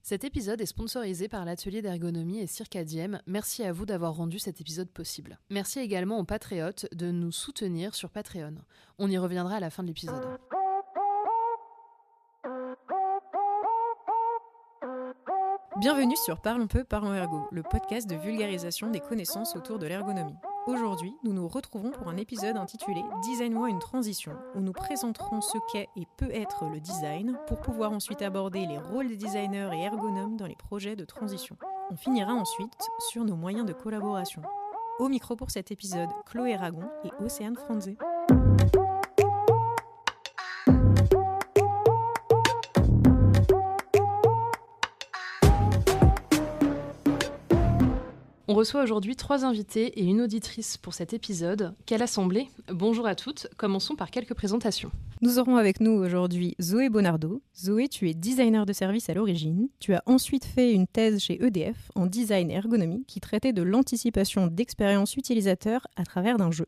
Cet épisode est sponsorisé par l'atelier d'ergonomie et Circadiem. Merci à vous d'avoir rendu cet épisode possible. Merci également aux patriotes de nous soutenir sur Patreon. On y reviendra à la fin de l'épisode. Bienvenue sur Parlons peu, parlons ergo, le podcast de vulgarisation des connaissances autour de l'ergonomie. Aujourd'hui, nous nous retrouvons pour un épisode intitulé « Design-moi une transition » où nous présenterons ce qu'est et peut être le design pour pouvoir ensuite aborder les rôles des designers et ergonomes dans les projets de transition. On finira ensuite sur nos moyens de collaboration. Au micro pour cet épisode, Chloé Ragon et Océane Franze. On reçoit aujourd'hui 3 invités et une auditrice pour cet épisode. Quelle assemblée! Bonjour à toutes, commençons par quelques présentations. Nous aurons avec nous aujourd'hui Zoé Bonardo. Zoé, tu es designer de service à l'origine. Tu as ensuite fait une thèse chez EDF en design et ergonomie qui traitait de l'anticipation d'expériences utilisateurs à travers d'un jeu.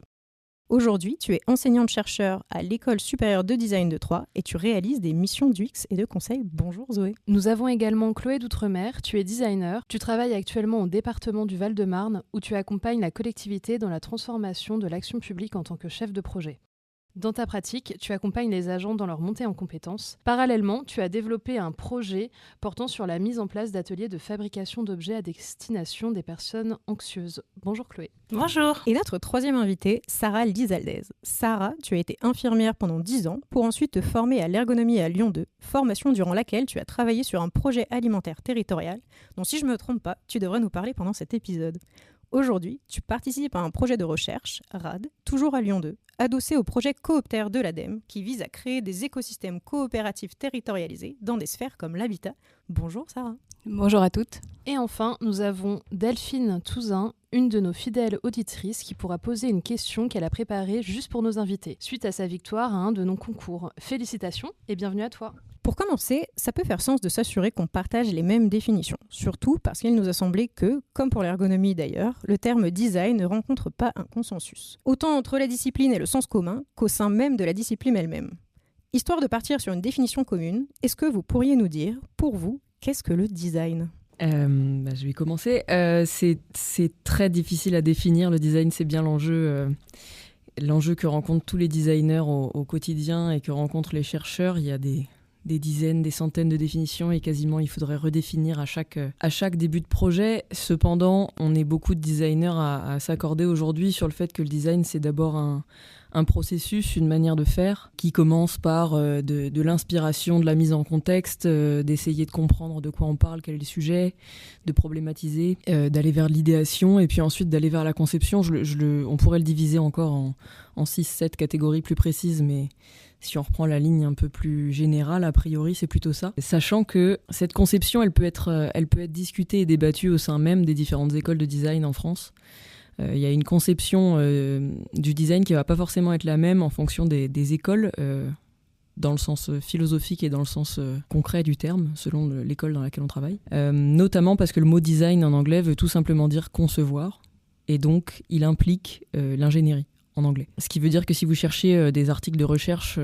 Aujourd'hui, tu es enseignante-chercheur à l'École supérieure de design de Troyes et tu réalises des missions d'UX et de conseil. Bonjour Zoé. Nous avons également Chloé d'Outremer, tu es designer. Tu travailles actuellement au département du Val-de-Marne où tu accompagnes la collectivité dans la transformation de l'action publique en tant que chef de projet. Dans ta pratique, tu accompagnes les agents dans leur montée en compétences. Parallèlement, tu as développé un projet portant sur la mise en place d'ateliers de fabrication d'objets à destination des personnes anxieuses. Bonjour Chloé. Bonjour. Et notre troisième invitée, Sarah Lizaldez. Sarah, tu as été infirmière pendant 10 ans pour ensuite te former à l'ergonomie à Lyon 2, formation durant laquelle tu as travaillé sur un projet alimentaire territorial dont, si je ne me trompe pas, tu devrais nous parler pendant cet épisode. Aujourd'hui, tu participes à un projet de recherche, RAD, toujours à Lyon 2, adossé au projet Coopter de l'ADEME, qui vise à créer des écosystèmes coopératifs territorialisés dans des sphères comme l'habitat. Bonjour Sarah. Bonjour à toutes. Et enfin, nous avons Delphine Touzin, une de nos fidèles auditrices qui pourra poser une question qu'elle a préparée juste pour nos invités, suite à sa victoire à un de nos concours. Félicitations et bienvenue à toi. Pour commencer, ça peut faire sens de s'assurer qu'on partage les mêmes définitions, surtout parce qu'il nous a semblé que, comme pour l'ergonomie d'ailleurs, le terme design ne rencontre pas un consensus. Autant entre la discipline et le sens commun qu'au sein même de la discipline elle-même. Histoire de partir sur une définition commune, est-ce que vous pourriez nous dire, pour vous, qu'est-ce que le design ? Je vais commencer. C'est très difficile à définir. Le design, c'est bien l'enjeu que rencontrent tous les designers au quotidien et que rencontrent les chercheurs. Il y a des dizaines, des centaines de définitions et quasiment il faudrait redéfinir à chaque début de projet. Cependant, on est beaucoup de designers à s'accorder aujourd'hui sur le fait que le design, c'est d'abord un processus, une manière de faire qui commence par de l'inspiration, de la mise en contexte, d'essayer de comprendre de quoi on parle, quel est le sujet, de problématiser, d'aller vers l'idéation et puis ensuite d'aller vers la conception. On pourrait le diviser encore en 6-7 catégories plus précises, mais si on reprend la ligne un peu plus générale, a priori, c'est plutôt ça. Sachant que cette conception, elle peut être discutée et débattue au sein même des différentes écoles de design en France. Il y a une conception du design qui ne va pas forcément être la même en fonction des écoles, dans le sens philosophique et dans le sens concret du terme, selon l'école dans laquelle on travaille. Notamment parce que le mot design en anglais veut tout simplement dire concevoir, et donc il implique l'ingénierie en anglais. Ce qui veut dire que si vous cherchez des articles de recherche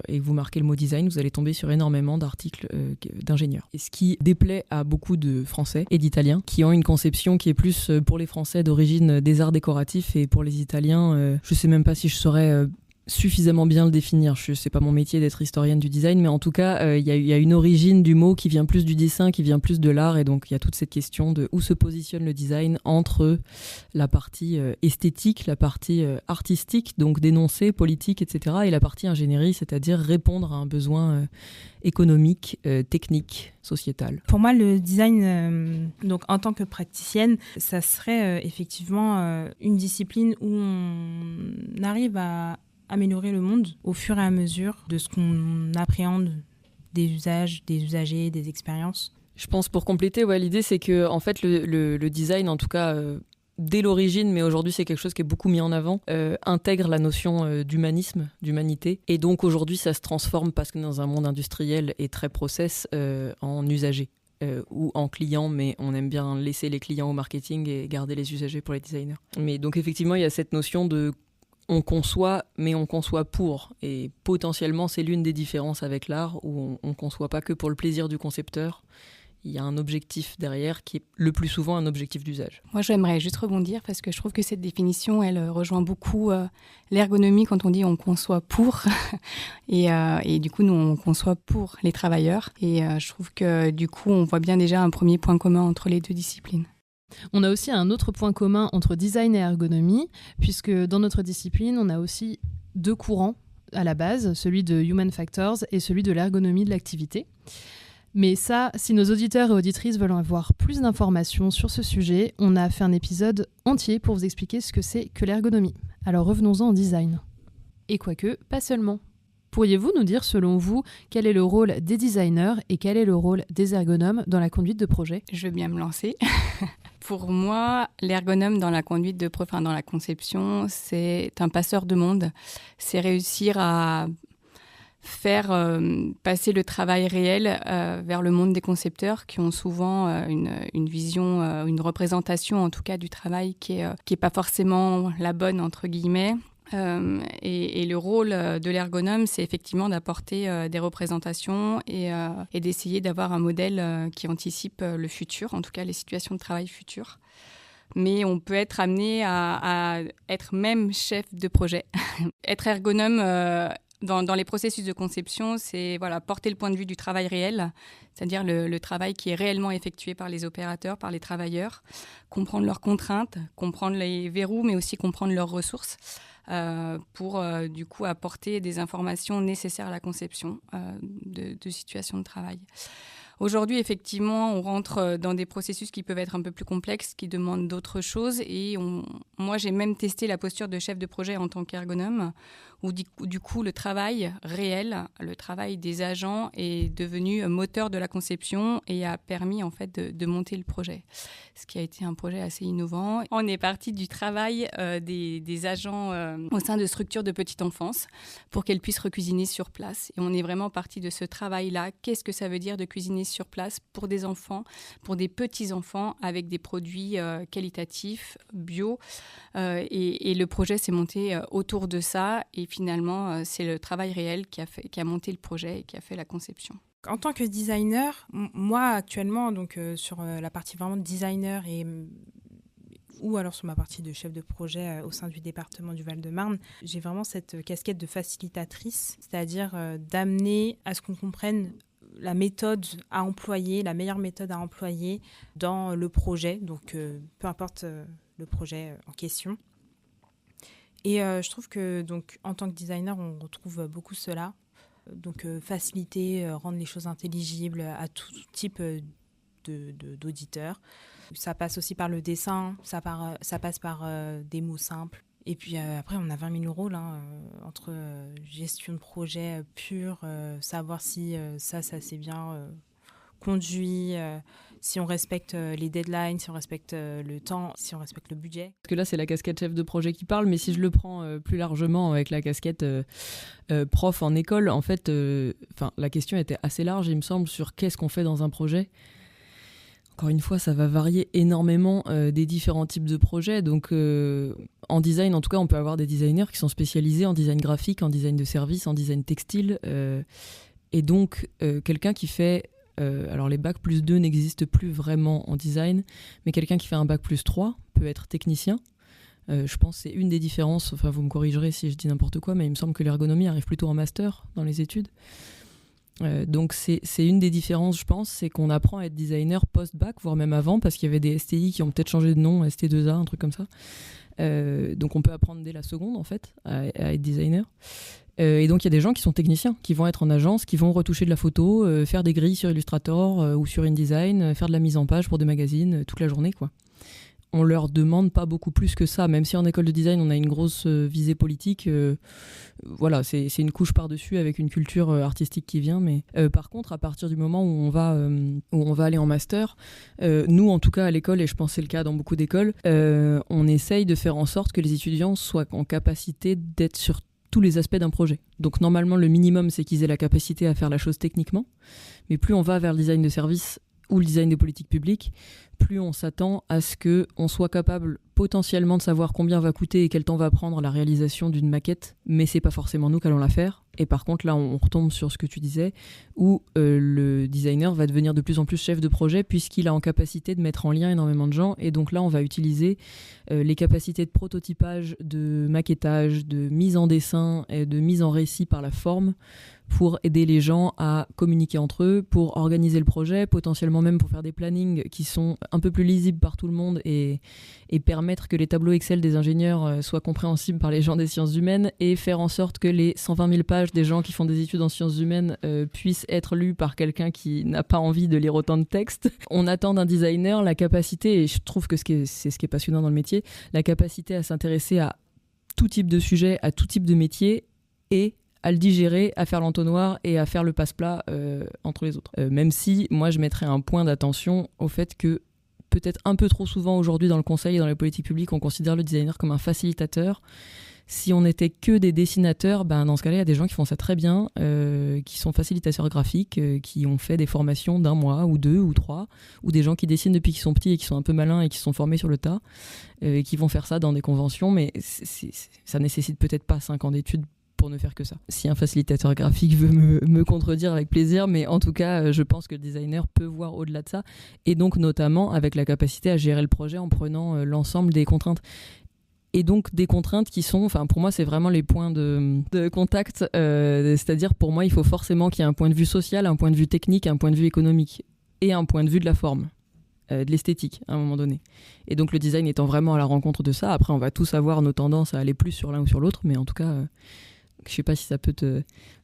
et que vous marquez le mot design, vous allez tomber sur énormément d'articles d'ingénieurs. Et ce qui déplaît à beaucoup de Français et d'Italiens qui ont une conception qui est plus pour les Français d'origine des arts décoratifs et pour les Italiens, je sais même pas si je saurais suffisamment bien le définir. C'est pas mon métier d'être historienne du design, mais en tout cas, il y a une origine du mot qui vient plus du dessin, qui vient plus de l'art, et donc il y a toute cette question de où se positionne le design entre la partie esthétique, la partie artistique, donc d'énoncé, politique, etc., et la partie ingénierie, c'est-à-dire répondre à un besoin économique, technique, sociétal. Pour moi, le design, donc en tant que praticienne, ça serait effectivement une discipline où on arrive à améliorer le monde au fur et à mesure de ce qu'on appréhende des usages, des usagers, des expériences. Je pense pour compléter, l'idée c'est que en fait le design, en tout cas dès l'origine, mais aujourd'hui c'est quelque chose qui est beaucoup mis en avant, intègre la notion d'humanisme, d'humanité. Et donc aujourd'hui ça se transforme parce que dans un monde industriel et très process en usager. Ou en client, mais on aime bien laisser les clients au marketing et garder les usagers pour les designers. Mais donc effectivement il y a cette notion de on conçoit, mais on conçoit pour. Et potentiellement, c'est l'une des différences avec l'art, où on ne conçoit pas que pour le plaisir du concepteur. il y a un objectif derrière qui est le plus souvent un objectif d'usage. Moi, j'aimerais juste rebondir parce que je trouve que cette définition, elle rejoint beaucoup l'ergonomie quand on dit on conçoit pour. et du coup, nous, on conçoit pour les travailleurs. Et je trouve que du coup, on voit bien déjà un premier point commun entre les deux disciplines. On a aussi un autre point commun entre design et ergonomie, puisque dans notre discipline, on a aussi 2 courants à la base, celui de Human Factors et celui de l'ergonomie de l'activité. Mais ça, si nos auditeurs et auditrices veulent avoir plus d'informations sur ce sujet, on a fait un épisode entier pour vous expliquer ce que c'est que l'ergonomie. Alors revenons-en au design. Et quoique, pas seulement. Pourriez-vous nous dire, selon vous, quel est le rôle des designers et quel est le rôle des ergonomes dans la conduite de projet ? Je veux bien me lancer. Pour moi, l'ergonome dans la conduite de projet, dans la conception, c'est un passeur de monde. C'est réussir à faire passer le travail réel vers le monde des concepteurs qui ont souvent une vision, une représentation en tout cas du travail qui est pas forcément la bonne entre guillemets. Et le rôle de l'ergonome, c'est effectivement d'apporter des représentations et d'essayer d'avoir un modèle qui anticipe le futur, en tout cas les situations de travail futures. Mais on peut être amené à être même chef de projet. Être ergonome dans les processus de conception, c'est porter le point de vue du travail réel, c'est-à-dire le travail qui est réellement effectué par les opérateurs, par les travailleurs, comprendre leurs contraintes, comprendre les verrous, mais aussi comprendre leurs ressources. Pour du coup apporter des informations nécessaires à la conception de situations de travail. Aujourd'hui, effectivement, on rentre dans des processus qui peuvent être un peu plus complexes, qui demandent d'autres choses. Et moi, j'ai même testé la posture de chef de projet en tant qu'ergonome, où du coup, le travail réel, le travail des agents est devenu moteur de la conception et a permis en fait de monter le projet. Ce qui a été un projet assez innovant. On est parti du travail des agents au sein de structures de petite enfance pour qu'elles puissent recuisiner sur place. Et on est vraiment parti de ce travail-là. Qu'est-ce que ça veut dire de cuisiner sur place pour des enfants, pour des petits-enfants, avec des produits qualitatifs, bio. Et le projet s'est monté autour de ça. Et finalement, c'est le travail réel qui a monté le projet et qui a fait la conception. En tant que designer, moi actuellement, donc sur la partie vraiment de designer ou alors sur ma partie de chef de projet au sein du département du Val-de-Marne, j'ai vraiment cette casquette de facilitatrice, c'est-à-dire d'amener à ce qu'on comprenne la méthode à employer, la meilleure méthode à employer dans le projet, donc peu importe le projet en question. Et je trouve que donc, en tant que designer, on retrouve beaucoup cela. Donc faciliter, rendre les choses intelligibles à tout type d'auditeurs. Ça passe aussi par le dessin, ça passe par des mots simples. Et puis après, on a 20 000 rôles entre gestion de projet pure, savoir si ça s'est bien conduit, si on respecte les deadlines, si on respecte le temps, si on respecte le budget. Parce que là, c'est la casquette chef de projet qui parle, mais si je le prends plus largement avec la casquette prof en école, en fait, la question était assez large, il me semble, sur qu'est-ce qu'on fait dans un projet. Encore une fois, ça va varier énormément des différents types de projets. Donc, en design, en tout cas, on peut avoir des designers qui sont spécialisés en design graphique, en design de service, en design textile. Et donc, quelqu'un qui fait... alors, les bac plus 2 n'existent plus vraiment en design, mais quelqu'un qui fait un bac plus 3 peut être technicien. Je pense que c'est une des différences. Enfin, vous me corrigerez si je dis n'importe quoi, mais il me semble que l'ergonomie arrive plutôt en master dans les études. Donc c'est une des différences, je pense, c'est qu'on apprend à être designer post-bac, voire même avant, parce qu'il y avait des STI qui ont peut-être changé de nom, ST2A, un truc comme ça. Donc on peut apprendre dès la seconde, en fait, à être designer. Et donc il y a des gens qui sont techniciens, qui vont être en agence, qui vont retoucher de la photo, faire des grilles sur Illustrator ou sur InDesign, faire de la mise en page pour des magazines toute la journée, quoi. On leur demande pas beaucoup plus que ça, même si en école de design on a une grosse visée politique. Voilà, c'est une couche par-dessus avec une culture artistique qui vient. Mais par contre, à partir du moment où on va aller en master, nous en tout cas à l'école, et je pense que c'est le cas dans beaucoup d'écoles, on essaye de faire en sorte que les étudiants soient en capacité d'être sur tous les aspects d'un projet. Donc normalement, le minimum, c'est qu'ils aient la capacité à faire la chose techniquement. Mais plus on va vers le design de service ou le design des politiques publiques, plus on s'attend à ce qu'on soit capable potentiellement de savoir combien va coûter et quel temps va prendre la réalisation d'une maquette, mais c'est pas forcément nous qui allons la faire. Et par contre, là, on retombe sur ce que tu disais, où le designer va devenir de plus en plus chef de projet puisqu'il a en capacité de mettre en lien énormément de gens. Et donc là, on va utiliser les capacités de prototypage, de maquettage, de mise en dessin et de mise en récit par la forme pour aider les gens à communiquer entre eux, pour organiser le projet, potentiellement même pour faire des plannings qui sont un peu plus lisibles par tout le monde et permettre que les tableaux Excel des ingénieurs soient compréhensibles par les gens des sciences humaines et faire en sorte que les 120 000 pages des gens qui font des études en sciences humaines puissent être lues par quelqu'un qui n'a pas envie de lire autant de textes. On attend d'un designer la capacité, et je trouve que c'est ce qui est passionnant dans le métier, la capacité à s'intéresser à tout type de sujet, à tout type de métier et à le digérer, à faire l'entonnoir et à faire le passe-plat entre les autres. Même si, moi, je mettrais un point d'attention au fait que peut-être un peu trop souvent aujourd'hui dans le conseil et dans les politiques publiques, on considère le designer comme un facilitateur. Si on n'était que des dessinateurs, dans ce cas-là, il y a des gens qui font ça très bien, qui sont facilitateurs graphiques, qui ont fait des formations d'1 mois ou 2 ou 3, ou des gens qui dessinent depuis qu'ils sont petits et qui sont un peu malins et qui sont formés sur le tas, et qui vont faire ça dans des conventions, mais ça nécessite peut-être pas 5 ans d'études pour ne faire que ça. Si un facilitateur graphique veut me contredire, avec plaisir, mais en tout cas, je pense que le designer peut voir au-delà de ça, et donc notamment avec la capacité à gérer le projet en prenant l'ensemble des contraintes. Et donc des contraintes qui sont, pour moi, c'est vraiment les points de contact, c'est-à-dire pour moi, il faut forcément qu'il y ait un point de vue social, un point de vue technique, un point de vue économique, et un point de vue de la forme. De l'esthétique à un moment donné. Et donc le design étant vraiment à la rencontre de ça, après on va tous avoir nos tendances à aller plus sur l'un ou sur l'autre, mais en tout cas, je sais pas si ça peut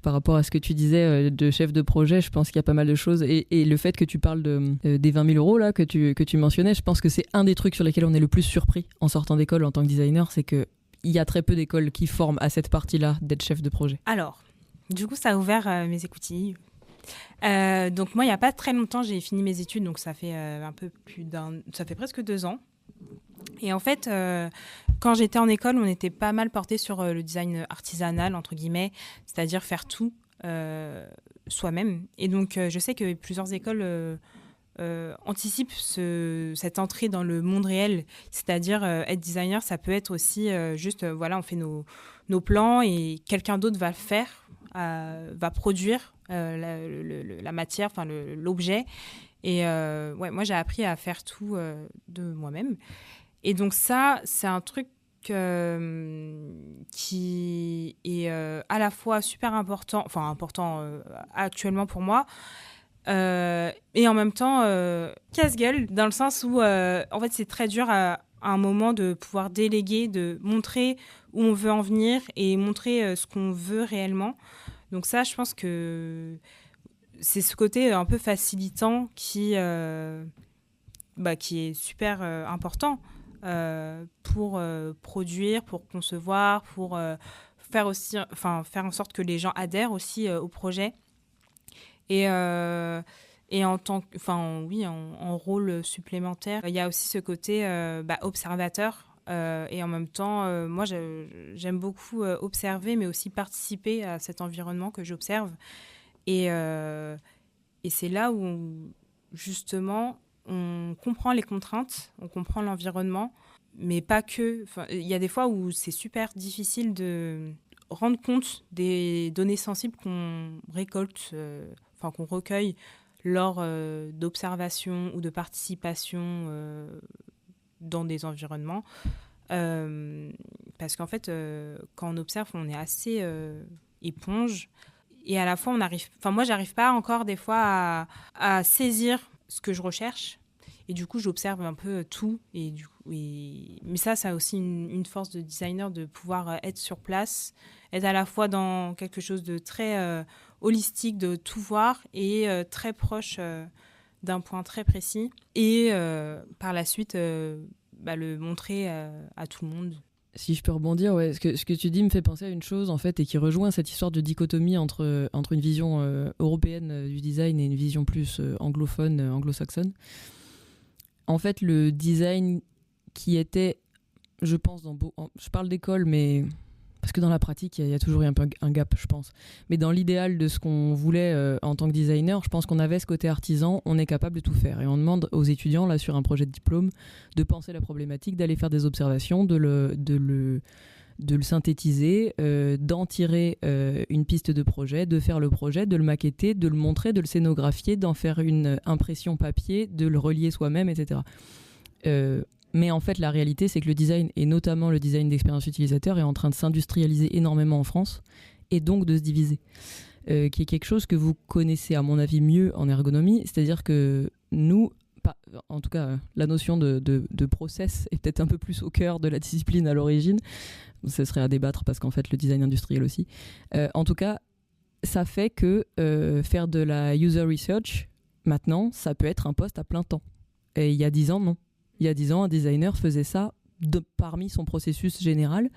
par rapport à ce que tu disais de chef de projet, je pense qu'il y a pas mal de choses, et le fait que tu parles des 20 000 euros là, que tu mentionnais, je pense que c'est un des trucs sur lesquels on est le plus surpris en sortant d'école en tant que designer, c'est qu'il y a très peu d'écoles qui forment à cette partie-là d'être chef de projet. Alors, du coup, ça a ouvert mes écoutilles. Donc moi, il n'y a pas très longtemps, j'ai fini mes études, donc ça fait ça fait presque 2 ans. Et en fait, quand j'étais en école, on était pas mal porté sur le design artisanal, entre guillemets, c'est-à-dire faire tout soi-même. Et donc, je sais que plusieurs écoles anticipent cette entrée dans le monde réel, c'est-à-dire être designer, ça peut être aussi juste, on fait nos plans et quelqu'un d'autre va le faire, va produire la matière, l'objet. Et moi, j'ai appris à faire tout de moi-même. Et donc ça, c'est un truc qui est à la fois super important, actuellement pour moi, et en même temps casse-gueule, dans le sens où en fait, c'est très dur à un moment de pouvoir déléguer, de montrer où on veut en venir et montrer ce qu'on veut réellement. Donc ça, je pense que c'est ce côté un peu facilitant qui est super important pour produire, pour concevoir, pour faire en sorte que les gens adhèrent aussi au projet. Et en rôle supplémentaire, il y a aussi ce côté observateur. Et en même temps, moi, j'aime beaucoup observer, mais aussi participer à cet environnement que j'observe. Et c'est là où, justement, on comprend les contraintes, on comprend l'environnement, mais pas que. Il y a des fois où c'est super difficile de rendre compte des données sensibles qu'on récolte, qu'on recueille lors d'observation ou de participation dans des environnements. Parce qu'en fait, quand on observe, on est assez éponge. Et à la fois, moi, j'arrive pas encore des fois à saisir ce que je recherche. Et du coup, j'observe un peu tout. Mais ça a aussi une force de designer de pouvoir être sur place, être à la fois dans quelque chose de très holistique, de tout voir, et très proche d'un point très précis. Et par la suite, le montrer à tout le monde. Si je peux rebondir, ouais, ce que tu dis me fait penser à une chose en fait, et qui rejoint cette histoire de dichotomie entre une vision européenne du design et une vision plus anglophone, anglo-saxonne. En fait, le design qui était, je pense, je parle d'école, mais parce que dans la pratique, il y a toujours eu un peu un gap, je pense. Mais dans l'idéal de ce qu'on voulait en tant que designer, je pense qu'on avait ce côté artisan, on est capable de tout faire. Et on demande aux étudiants, là, sur un projet de diplôme, de penser la problématique, d'aller faire des observations, de le synthétiser, d'en tirer une piste de projet, de faire le projet, de le maqueter, de le montrer, de le scénographier, d'en faire une impression papier, de le relier soi-même, etc. Mais en fait, la réalité, c'est que le design, et notamment le design d'expérience utilisateur, est en train de s'industrialiser énormément en France, et donc de se diviser. Qui est quelque chose que vous connaissez, à mon avis, mieux en ergonomie, c'est-à-dire que nous, en tout cas, la notion de process est peut-être un peu plus au cœur de la discipline à l'origine. Ce serait à débattre parce qu'en fait, le design industriel aussi. En tout cas, ça fait que faire de la user research, maintenant, ça peut être un poste à plein temps. Et il y a 10 ans, non. Il y a 10 ans, un designer faisait ça parmi son processus général.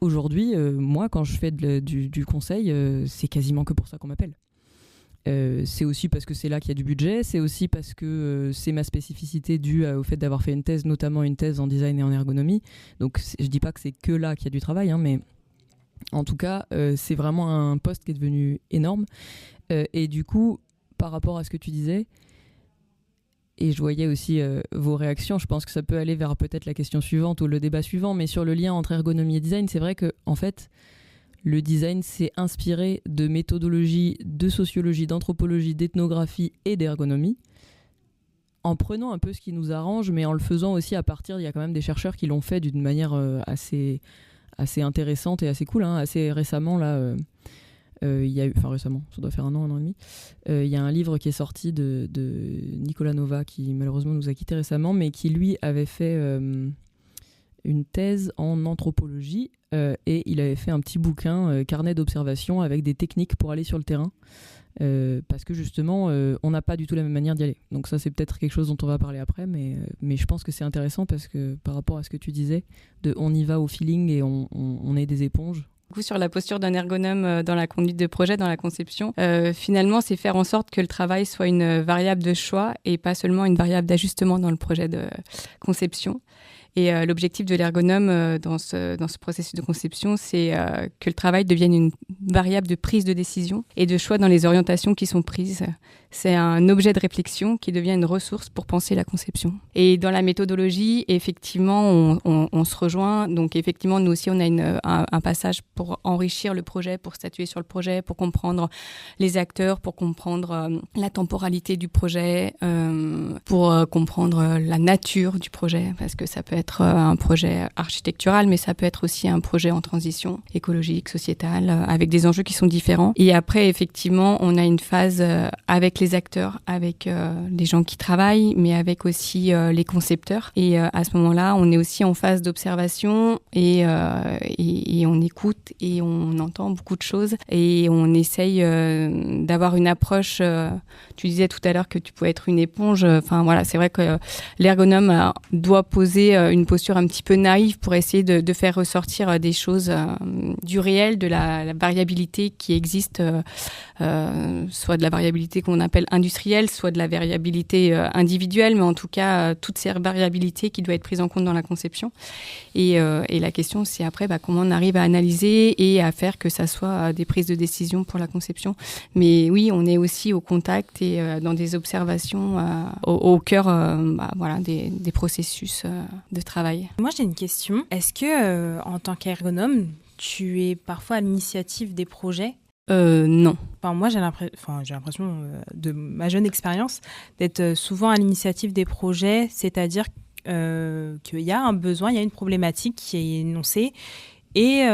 Aujourd'hui, moi, quand je fais du conseil, c'est quasiment que pour ça qu'on m'appelle. C'est aussi parce que c'est là qu'il y a du budget, c'est aussi parce que c'est ma spécificité due au fait d'avoir fait une thèse, notamment une thèse en design et en ergonomie. Donc je dis pas que c'est que là qu'il y a du travail, hein, mais en tout cas c'est vraiment un poste qui est devenu énorme. Et du coup, par rapport à ce que tu disais, et je voyais aussi vos réactions, je pense que ça peut aller vers peut-être la question suivante ou le débat suivant, mais sur le lien entre ergonomie et design, c'est vrai que en fait le design s'est inspiré de méthodologies de sociologie, d'anthropologie, d'ethnographie et d'ergonomie, en prenant un peu ce qui nous arrange, mais en le faisant aussi à partir, il y a quand même des chercheurs qui l'ont fait d'une manière assez intéressante et assez cool, hein, assez récemment, là, récemment, ça doit faire un an et demi, il y a un livre qui est sorti de Nicolas Nova, qui malheureusement nous a quittés récemment, mais qui lui avait fait une thèse en anthropologie, et il avait fait un petit bouquin, carnet d'observation avec des techniques pour aller sur le terrain, parce que justement on n'a pas du tout la même manière d'y aller. Donc ça, c'est peut-être quelque chose dont on va parler après, mais je pense que c'est intéressant parce que par rapport à ce que tu disais, on y va au feeling et on est des éponges. Du coup, sur la posture d'un ergonome dans la conduite de projet, dans la conception, finalement, c'est faire en sorte que le travail soit une variable de choix et pas seulement une variable d'ajustement dans le projet de conception. Et l'objectif de l'ergonome dans ce processus de conception, c'est que le travail devienne une variable de prise de décision et de choix dans les orientations qui sont prises. C'est un objet de réflexion qui devient une ressource pour penser la conception. Et dans la méthodologie, effectivement, on se rejoint. Donc effectivement, nous aussi, on a un passage pour enrichir le projet, pour statuer sur le projet, pour comprendre les acteurs, pour comprendre la temporalité du projet, pour comprendre la nature du projet, parce que ça peut être un projet architectural, mais ça peut être aussi un projet en transition écologique, sociétale, avec des enjeux qui sont différents. Et après, effectivement, on a une phase avec les acteurs, avec les gens qui travaillent, mais avec aussi les concepteurs. Et à ce moment-là, on est aussi en phase d'observation et on écoute et on entend beaucoup de choses et on essaye d'avoir une approche. Tu disais tout à l'heure que tu pouvais être une éponge. Enfin voilà, c'est vrai que l'ergonome doit poser une posture un petit peu naïve pour essayer de faire ressortir des choses du réel, de la variabilité qui existe, soit de la variabilité qu'on appelle industrielle, soit de la variabilité individuelle, mais en tout cas toutes ces variabilités qui doivent être prises en compte dans la conception. Et la question, c'est après comment on arrive à analyser et à faire que ça soit des prises de décision pour la conception. Mais oui, on est aussi au contact et dans des observations au cœur des processus de travail. Moi, j'ai une question. Est-ce que, en tant qu'ergonome, tu es parfois à l'initiative des projets ? Non. Enfin, moi, j'ai l'impression, de ma jeune expérience, d'être souvent à l'initiative des projets, c'est-à-dire qu'il y a un besoin, il y a une problématique qui est énoncée, et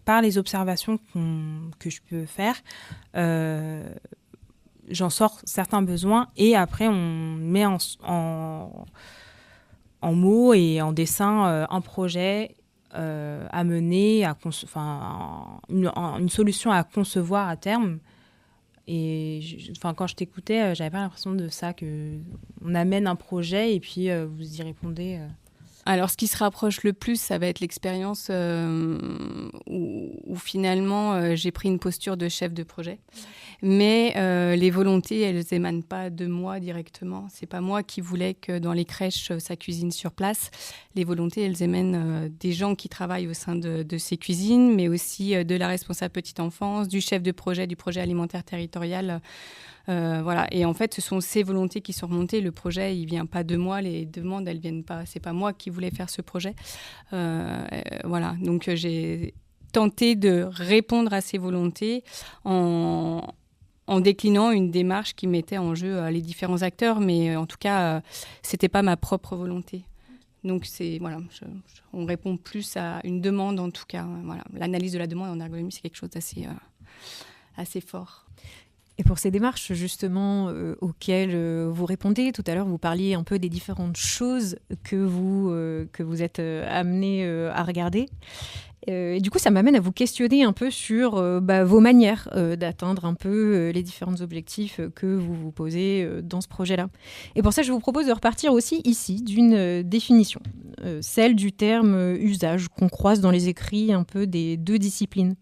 par les observations que je peux faire, j'en sors certains besoins, et après, on met en mots et en dessin un projet à mener, une solution à concevoir à terme. Et quand je t'écoutais, j'avais pas l'impression de ça, qu'on amène un projet et puis vous y répondez. Alors, ce qui se rapproche le plus, ça va être l'expérience où finalement, j'ai pris une posture de chef de projet. Mais les volontés, elles émanent pas de moi directement. C'est pas moi qui voulais que dans les crèches, ça cuisine sur place. Les volontés, elles émanent des gens qui travaillent au sein de ces cuisines, mais aussi de la responsable petite enfance, du chef de projet, du projet alimentaire territorial. Voilà. Et en fait, ce sont ces volontés qui sont remontées. Le projet, il vient pas de moi. Les demandes, elles viennent pas. C'est pas moi qui voulais faire ce projet. Voilà. Donc, j'ai tenté de répondre à ces volontés en déclinant une démarche qui mettait en jeu les différents acteurs. Mais en tout cas, c'était pas ma propre volonté. Donc, voilà, on répond plus à une demande, en tout cas. Voilà. L'analyse de la demande en ergonomie, c'est quelque chose d'assez assez fort. Et pour ces démarches, justement, auxquelles vous répondez, tout à l'heure, vous parliez un peu des différentes choses que vous êtes amenés à regarder. Et du coup, ça m'amène à vous questionner un peu sur vos manières d'atteindre un peu les différents objectifs que vous vous posez dans ce projet-là. Et pour ça, je vous propose de repartir aussi ici d'une définition, celle du terme usage qu'on croise dans les écrits un peu des deux disciplines.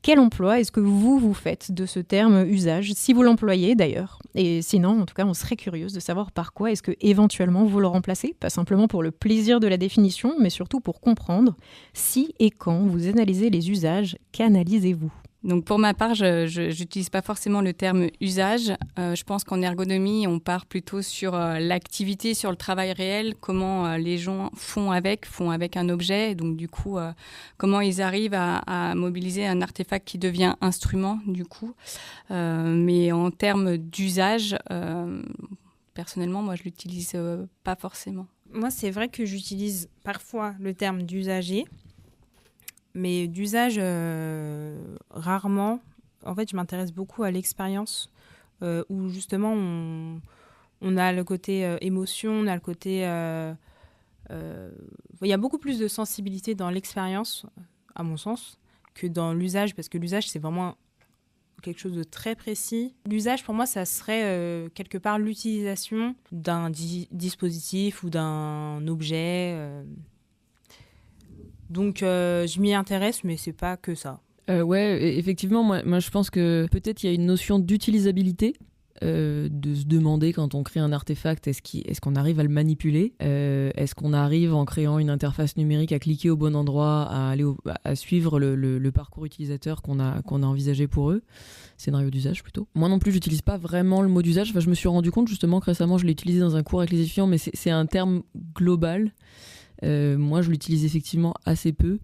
Quel emploi est-ce que vous faites de ce terme usage, si vous l'employez d'ailleurs? Et sinon, en tout cas, on serait curieuse de savoir par quoi est-ce que éventuellement vous le remplacez, pas simplement pour le plaisir de la définition, mais surtout pour comprendre si et quand vous analysez les usages, qu'analysez-vous? Donc pour ma part, je n'utilise pas forcément le terme usage. Je pense qu'en ergonomie, on part plutôt sur l'activité, sur le travail réel, comment les gens font avec un objet. Donc du coup, comment ils arrivent à mobiliser un artefact qui devient instrument, du coup. Mais en termes d'usage, personnellement, moi, je ne l'utilise pas forcément. Moi, c'est vrai que j'utilise parfois le terme d'usager. Mais d'usage, rarement. En fait, je m'intéresse beaucoup à l'expérience où justement on a le côté émotion, on a le côté... il y a beaucoup plus de sensibilité dans l'expérience, à mon sens, que dans l'usage, parce que l'usage, c'est vraiment quelque chose de très précis. L'usage, pour moi, ça serait quelque part l'utilisation d'un dispositif ou d'un objet... Donc, je m'y intéresse, mais c'est pas que ça. Ouais, effectivement, moi je pense que peut-être il y a une notion d'utilisabilité, de se demander quand on crée un artefact, est-ce qu'on arrive à le manipuler, est-ce qu'on arrive en créant une interface numérique à cliquer au bon endroit, à suivre le parcours utilisateur qu'on a envisagé pour eux, scénario d'usage plutôt. Moi non plus, j'utilise pas vraiment le mot d'usage. Enfin, je me suis rendu compte justement que récemment je l'ai utilisé dans un cours avec les étudiants, mais c'est un terme global. Moi, je l'utilise effectivement assez peu,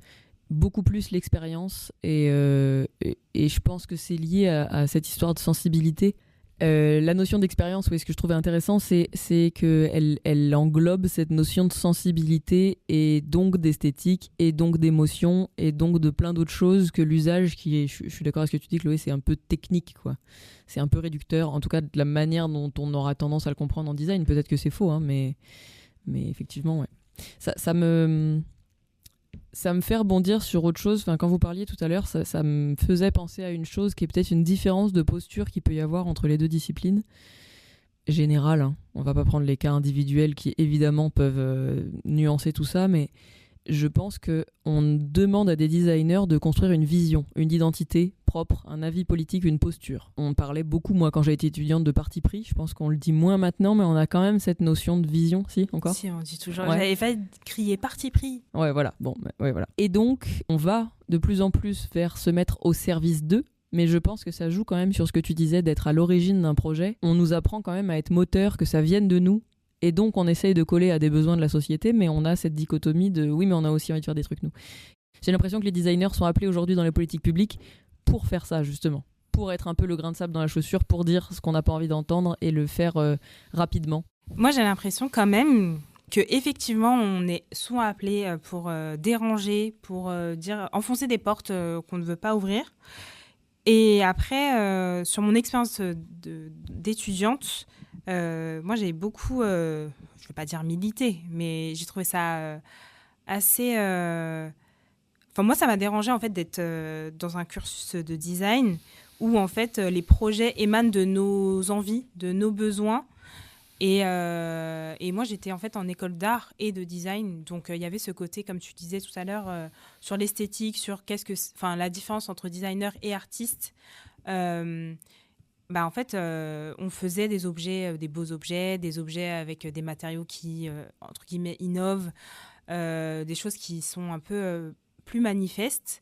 beaucoup plus l'expérience, et je pense que c'est lié à cette histoire de sensibilité. La notion d'expérience, oui, ce que je trouvais intéressant, c'est qu'elle englobe cette notion de sensibilité et donc d'esthétique et donc d'émotion et donc de plein d'autres choses que l'usage qui est, je suis d'accord avec ce que tu dis, Chloé, c'est un peu technique, quoi. C'est un peu réducteur, en tout cas de la manière dont on aura tendance à le comprendre en design. Peut-être que c'est faux, hein, mais effectivement, ouais. Ça me fait rebondir sur autre chose. Enfin, quand vous parliez tout à l'heure, ça me faisait penser à une chose qui est peut-être une différence de posture qu'il peut y avoir entre les deux disciplines. Générale, hein. On va pas prendre les cas individuels qui évidemment peuvent nuancer tout ça, mais je pense qu'on demande à des designers de construire une vision, une identité propre, un avis politique, une posture. On parlait beaucoup, moi, quand j'ai été étudiante, de parti pris. Je pense qu'on le dit moins maintenant, mais on a quand même cette notion de vision, si, encore. Si, on dit toujours. Ouais. J'avais fait crier parti pris. Ouais, voilà. Bon, ouais, voilà. Et donc, on va de plus en plus faire se mettre au service d'eux. Mais je pense que ça joue quand même sur ce que tu disais, d'être à l'origine d'un projet. On nous apprend quand même à être moteur, que ça vienne de nous. Et donc, on essaye de coller à des besoins de la société, mais on a cette dichotomie de oui, mais on a aussi envie de faire des trucs, nous. J'ai l'impression que les designers sont appelés aujourd'hui dans les politiques publiques pour faire ça, justement. Pour être un peu le grain de sable dans la chaussure, pour dire ce qu'on n'a pas envie d'entendre et le faire rapidement. Moi, j'ai l'impression quand même qu'effectivement, on est souvent appelé pour déranger, pour dire enfoncer des portes qu'on ne veut pas ouvrir. Et après, sur mon expérience d'étudiante, moi, j'ai beaucoup, je ne vais pas dire milité, mais j'ai trouvé ça assez... Enfin, moi, ça m'a dérangé en fait, d'être dans un cursus de design où en fait, les projets émanent de nos envies, de nos besoins. Et moi, j'étais en fait en école d'art et de design. Donc, il y avait ce côté, comme tu disais tout à l'heure, sur l'esthétique, sur la différence entre designer et artiste. en fait, on faisait des objets, des beaux objets, des objets avec des matériaux qui, entre guillemets, innovent, des choses qui sont un peu plus manifestes.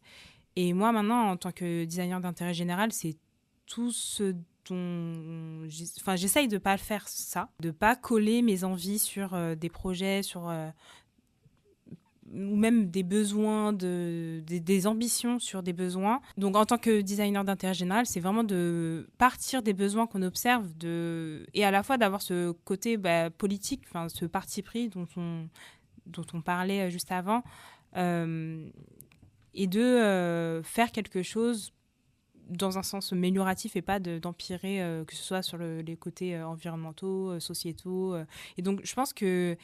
Et moi, maintenant, en tant que designer d'intérêt général, c'est tout ce dont... j'essaye de ne pas faire ça, de ne pas coller mes envies sur des projets, sur... ou même des besoins, des ambitions sur des besoins. Donc, en tant que designer d'intérêt général, c'est vraiment de partir des besoins qu'on observe et à la fois d'avoir ce côté politique, ce parti pris dont on parlait juste avant, et de faire quelque chose dans un sens amélioratif et pas d'empirer, que ce soit sur les côtés environnementaux, sociétaux. Et donc, je pense que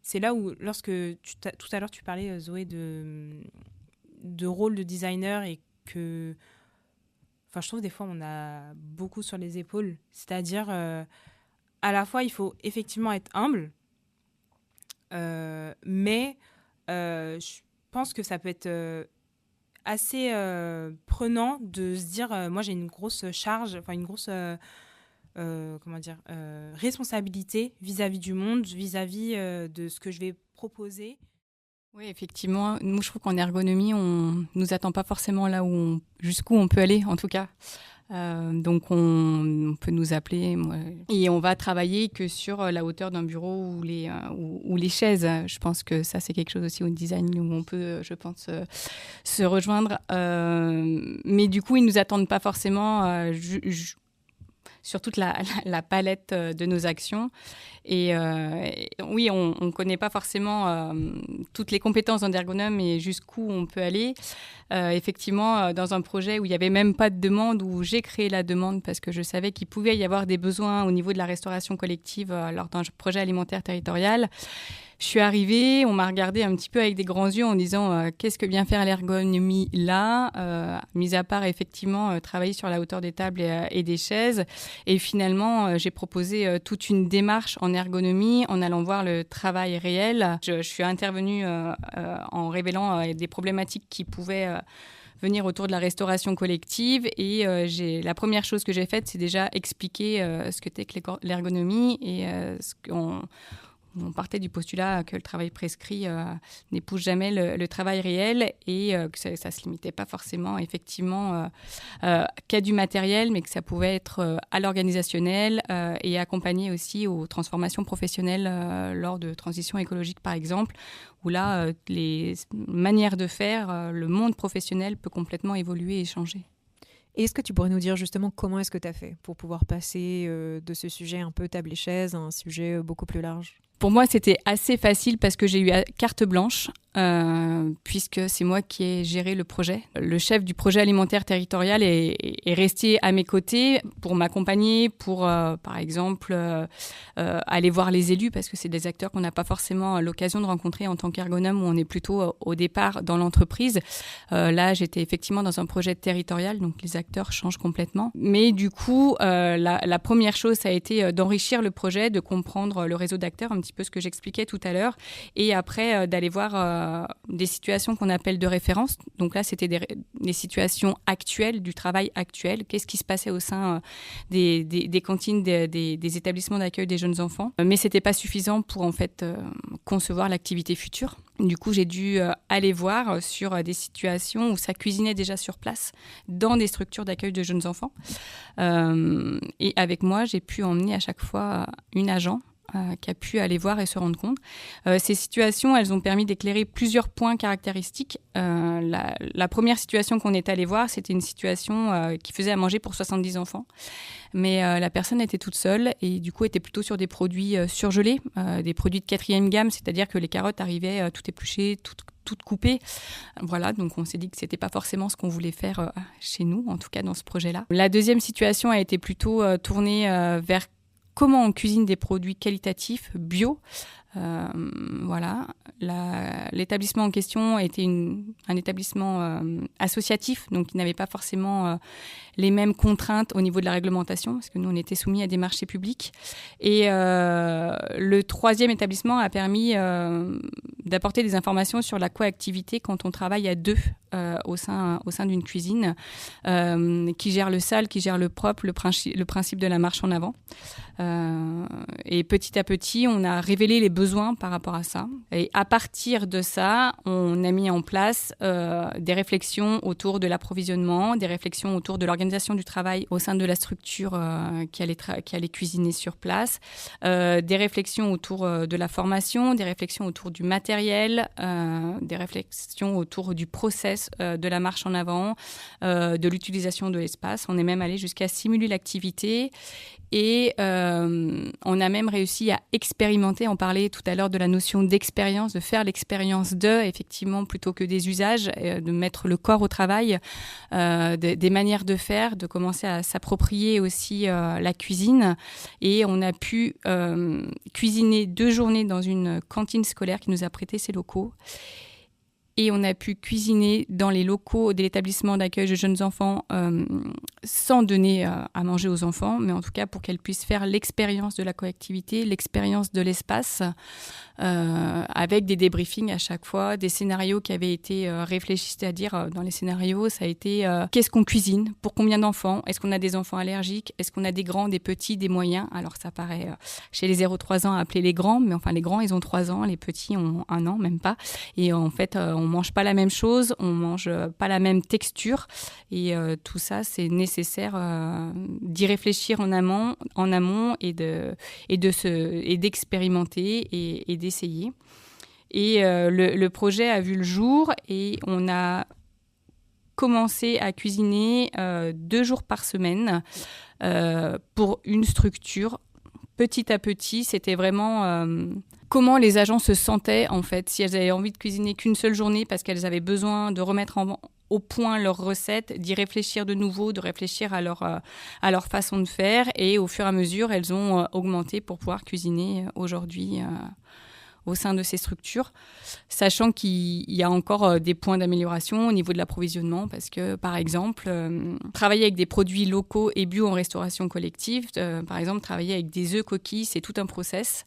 c'est là où, lorsque tout à l'heure, tu parlais, Zoé, de rôle de designer et que... je trouve des fois, on a beaucoup sur les épaules. C'est-à-dire, à la fois, il faut effectivement être humble, mais je pense que ça peut être assez prenant de se dire, moi, j'ai une grosse charge, une grosse... responsabilité vis-à-vis du monde, vis-à-vis de ce que je vais proposer. Oui, effectivement. Nous, je trouve qu'en ergonomie, on nous attend pas forcément là jusqu'où on peut aller, en tout cas. Donc, on peut nous appeler et on va travailler que sur la hauteur d'un bureau ou les chaises. Je pense que ça, c'est quelque chose aussi au design où on peut, je pense, se rejoindre. Mais du coup, ils nous attendent pas forcément sur toute la palette de nos actions. Et oui, on ne connaît pas forcément toutes les compétences d'un ergonome et jusqu'où on peut aller. Effectivement, dans un projet où il n'y avait même pas de demande, où j'ai créé la demande parce que je savais qu'il pouvait y avoir des besoins au niveau de la restauration collective lors d'un projet alimentaire territorial. Je suis arrivée, on m'a regardé un petit peu avec des grands yeux en disant qu'est-ce que vient faire l'ergonomie là, mis à part effectivement travailler sur la hauteur des tables et des chaises. Et finalement, j'ai proposé toute une démarche en ergonomie en allant voir le travail réel. Je suis intervenue en révélant des problématiques qui pouvaient venir autour de la restauration collective. Et la première chose que j'ai faite, c'est déjà expliquer ce que t'est que l'ergonomie et on partait du postulat que le travail prescrit n'épouse jamais le travail réel et que ça ne se limitait pas forcément effectivement qu'à du matériel, mais que ça pouvait être à l'organisationnel et accompagné aussi aux transformations professionnelles lors de transitions écologiques par exemple, où là, les manières de faire, le monde professionnel peut complètement évoluer et changer. Et est-ce que tu pourrais nous dire justement comment est-ce que tu as fait pour pouvoir passer de ce sujet un peu table et chaise à un sujet beaucoup plus large ? Pour moi, c'était assez facile parce que j'ai eu carte blanche, puisque c'est moi qui ai géré le projet. Le chef du projet alimentaire territorial est resté à mes côtés pour m'accompagner, pour, par exemple, aller voir les élus, parce que c'est des acteurs qu'on n'a pas forcément l'occasion de rencontrer en tant qu'ergonome, où on est plutôt au départ dans l'entreprise. Là, j'étais effectivement dans un projet territorial, donc les acteurs changent complètement. Mais du coup, la première chose, ça a été d'enrichir le projet, de comprendre le réseau d'acteurs, un petit peu ce que j'expliquais tout à l'heure, et après d'aller voir des situations qu'on appelle de référence. Donc là, c'était des situations actuelles, du travail actuel. Qu'est-ce qui se passait au sein des cantines, des établissements d'accueil des jeunes enfants. Mais c'était pas suffisant pour en fait concevoir l'activité future. Du coup, j'ai dû aller voir sur des situations où ça cuisinait déjà sur place dans des structures d'accueil de jeunes enfants. Et avec moi, j'ai pu emmener à chaque fois une agent qui a pu aller voir et se rendre compte. Ces situations, elles ont permis d'éclairer plusieurs points caractéristiques. La première situation qu'on est allé voir, c'était une situation qui faisait à manger pour 70 enfants. Mais la personne était toute seule et du coup était plutôt sur des produits surgelés, des produits de 4e gamme, c'est-à-dire que les carottes arrivaient toutes épluchées, toutes coupées. Voilà, donc on s'est dit que c'était pas forcément ce qu'on voulait faire chez nous, en tout cas dans ce projet-là. La deuxième situation a été plutôt tournée vers comment on cuisine des produits qualitatifs, bio. Voilà. L'établissement en question était un établissement associatif, donc il n'avait pas forcément les mêmes contraintes au niveau de la réglementation, parce que nous, on était soumis à des marchés publics. Et le troisième établissement a permis d'apporter des informations sur la coactivité quand on travaille à deux au sein d'une cuisine, qui gère le sale, qui gère le propre, le principe de la marche en avant. Et petit à petit, on a révélé les besoins par rapport à ça. Et à partir de ça, on a mis en place des réflexions autour de l'approvisionnement, des réflexions autour de l'organisation du travail au sein de la structure qui allait cuisiner sur place, des réflexions autour de la formation, des réflexions autour du matériel, des réflexions autour du process de la marche en avant, de l'utilisation de l'espace. On est même allé jusqu'à simuler l'activité et on a même réussi à expérimenter. On parlait tout à l'heure de la notion d'expérience, de faire l'expérience effectivement, plutôt que des usages, de mettre le corps au travail, des manières de faire, de commencer à s'approprier aussi la cuisine. Et on a pu cuisiner 2 journées dans une cantine scolaire qui nous a prêté ses locaux. Et on a pu cuisiner dans les locaux de l'établissement d'accueil de jeunes enfants sans donner à manger aux enfants, mais en tout cas pour qu'elles puissent faire l'expérience de la collectivité, l'expérience de l'espace, avec des débriefings à chaque fois, des scénarios qui avaient été réfléchis, c'est-à-dire dans les scénarios, ça a été qu'est-ce qu'on cuisine, pour combien d'enfants, est-ce qu'on a des enfants allergiques, est-ce qu'on a des grands, des petits, des moyens. Alors ça paraît chez les 0-3 ans appeler les grands, mais enfin les grands ils ont 3 ans, les petits ont 1 an, même pas. Et en fait on mange pas la même chose, on mange pas la même texture, et tout ça c'est nécessaire d'y réfléchir en amont et d'expérimenter et d'essayer. Et le projet a vu le jour et on a commencé à cuisiner 2 jours par semaine pour une structure. Petit à petit, c'était vraiment comment les agents se sentaient, en fait, si elles avaient envie de cuisiner qu'une seule journée parce qu'elles avaient besoin de remettre au point leurs recettes, d'y réfléchir de nouveau, de réfléchir à leur façon de faire. Et au fur et à mesure, elles ont augmenté pour pouvoir cuisiner aujourd'hui au sein de ces structures, sachant qu'il y a encore des points d'amélioration au niveau de l'approvisionnement, parce que, par exemple, travailler avec des produits locaux et bio en restauration collective, par exemple, travailler avec des œufs coquilles, c'est tout un process.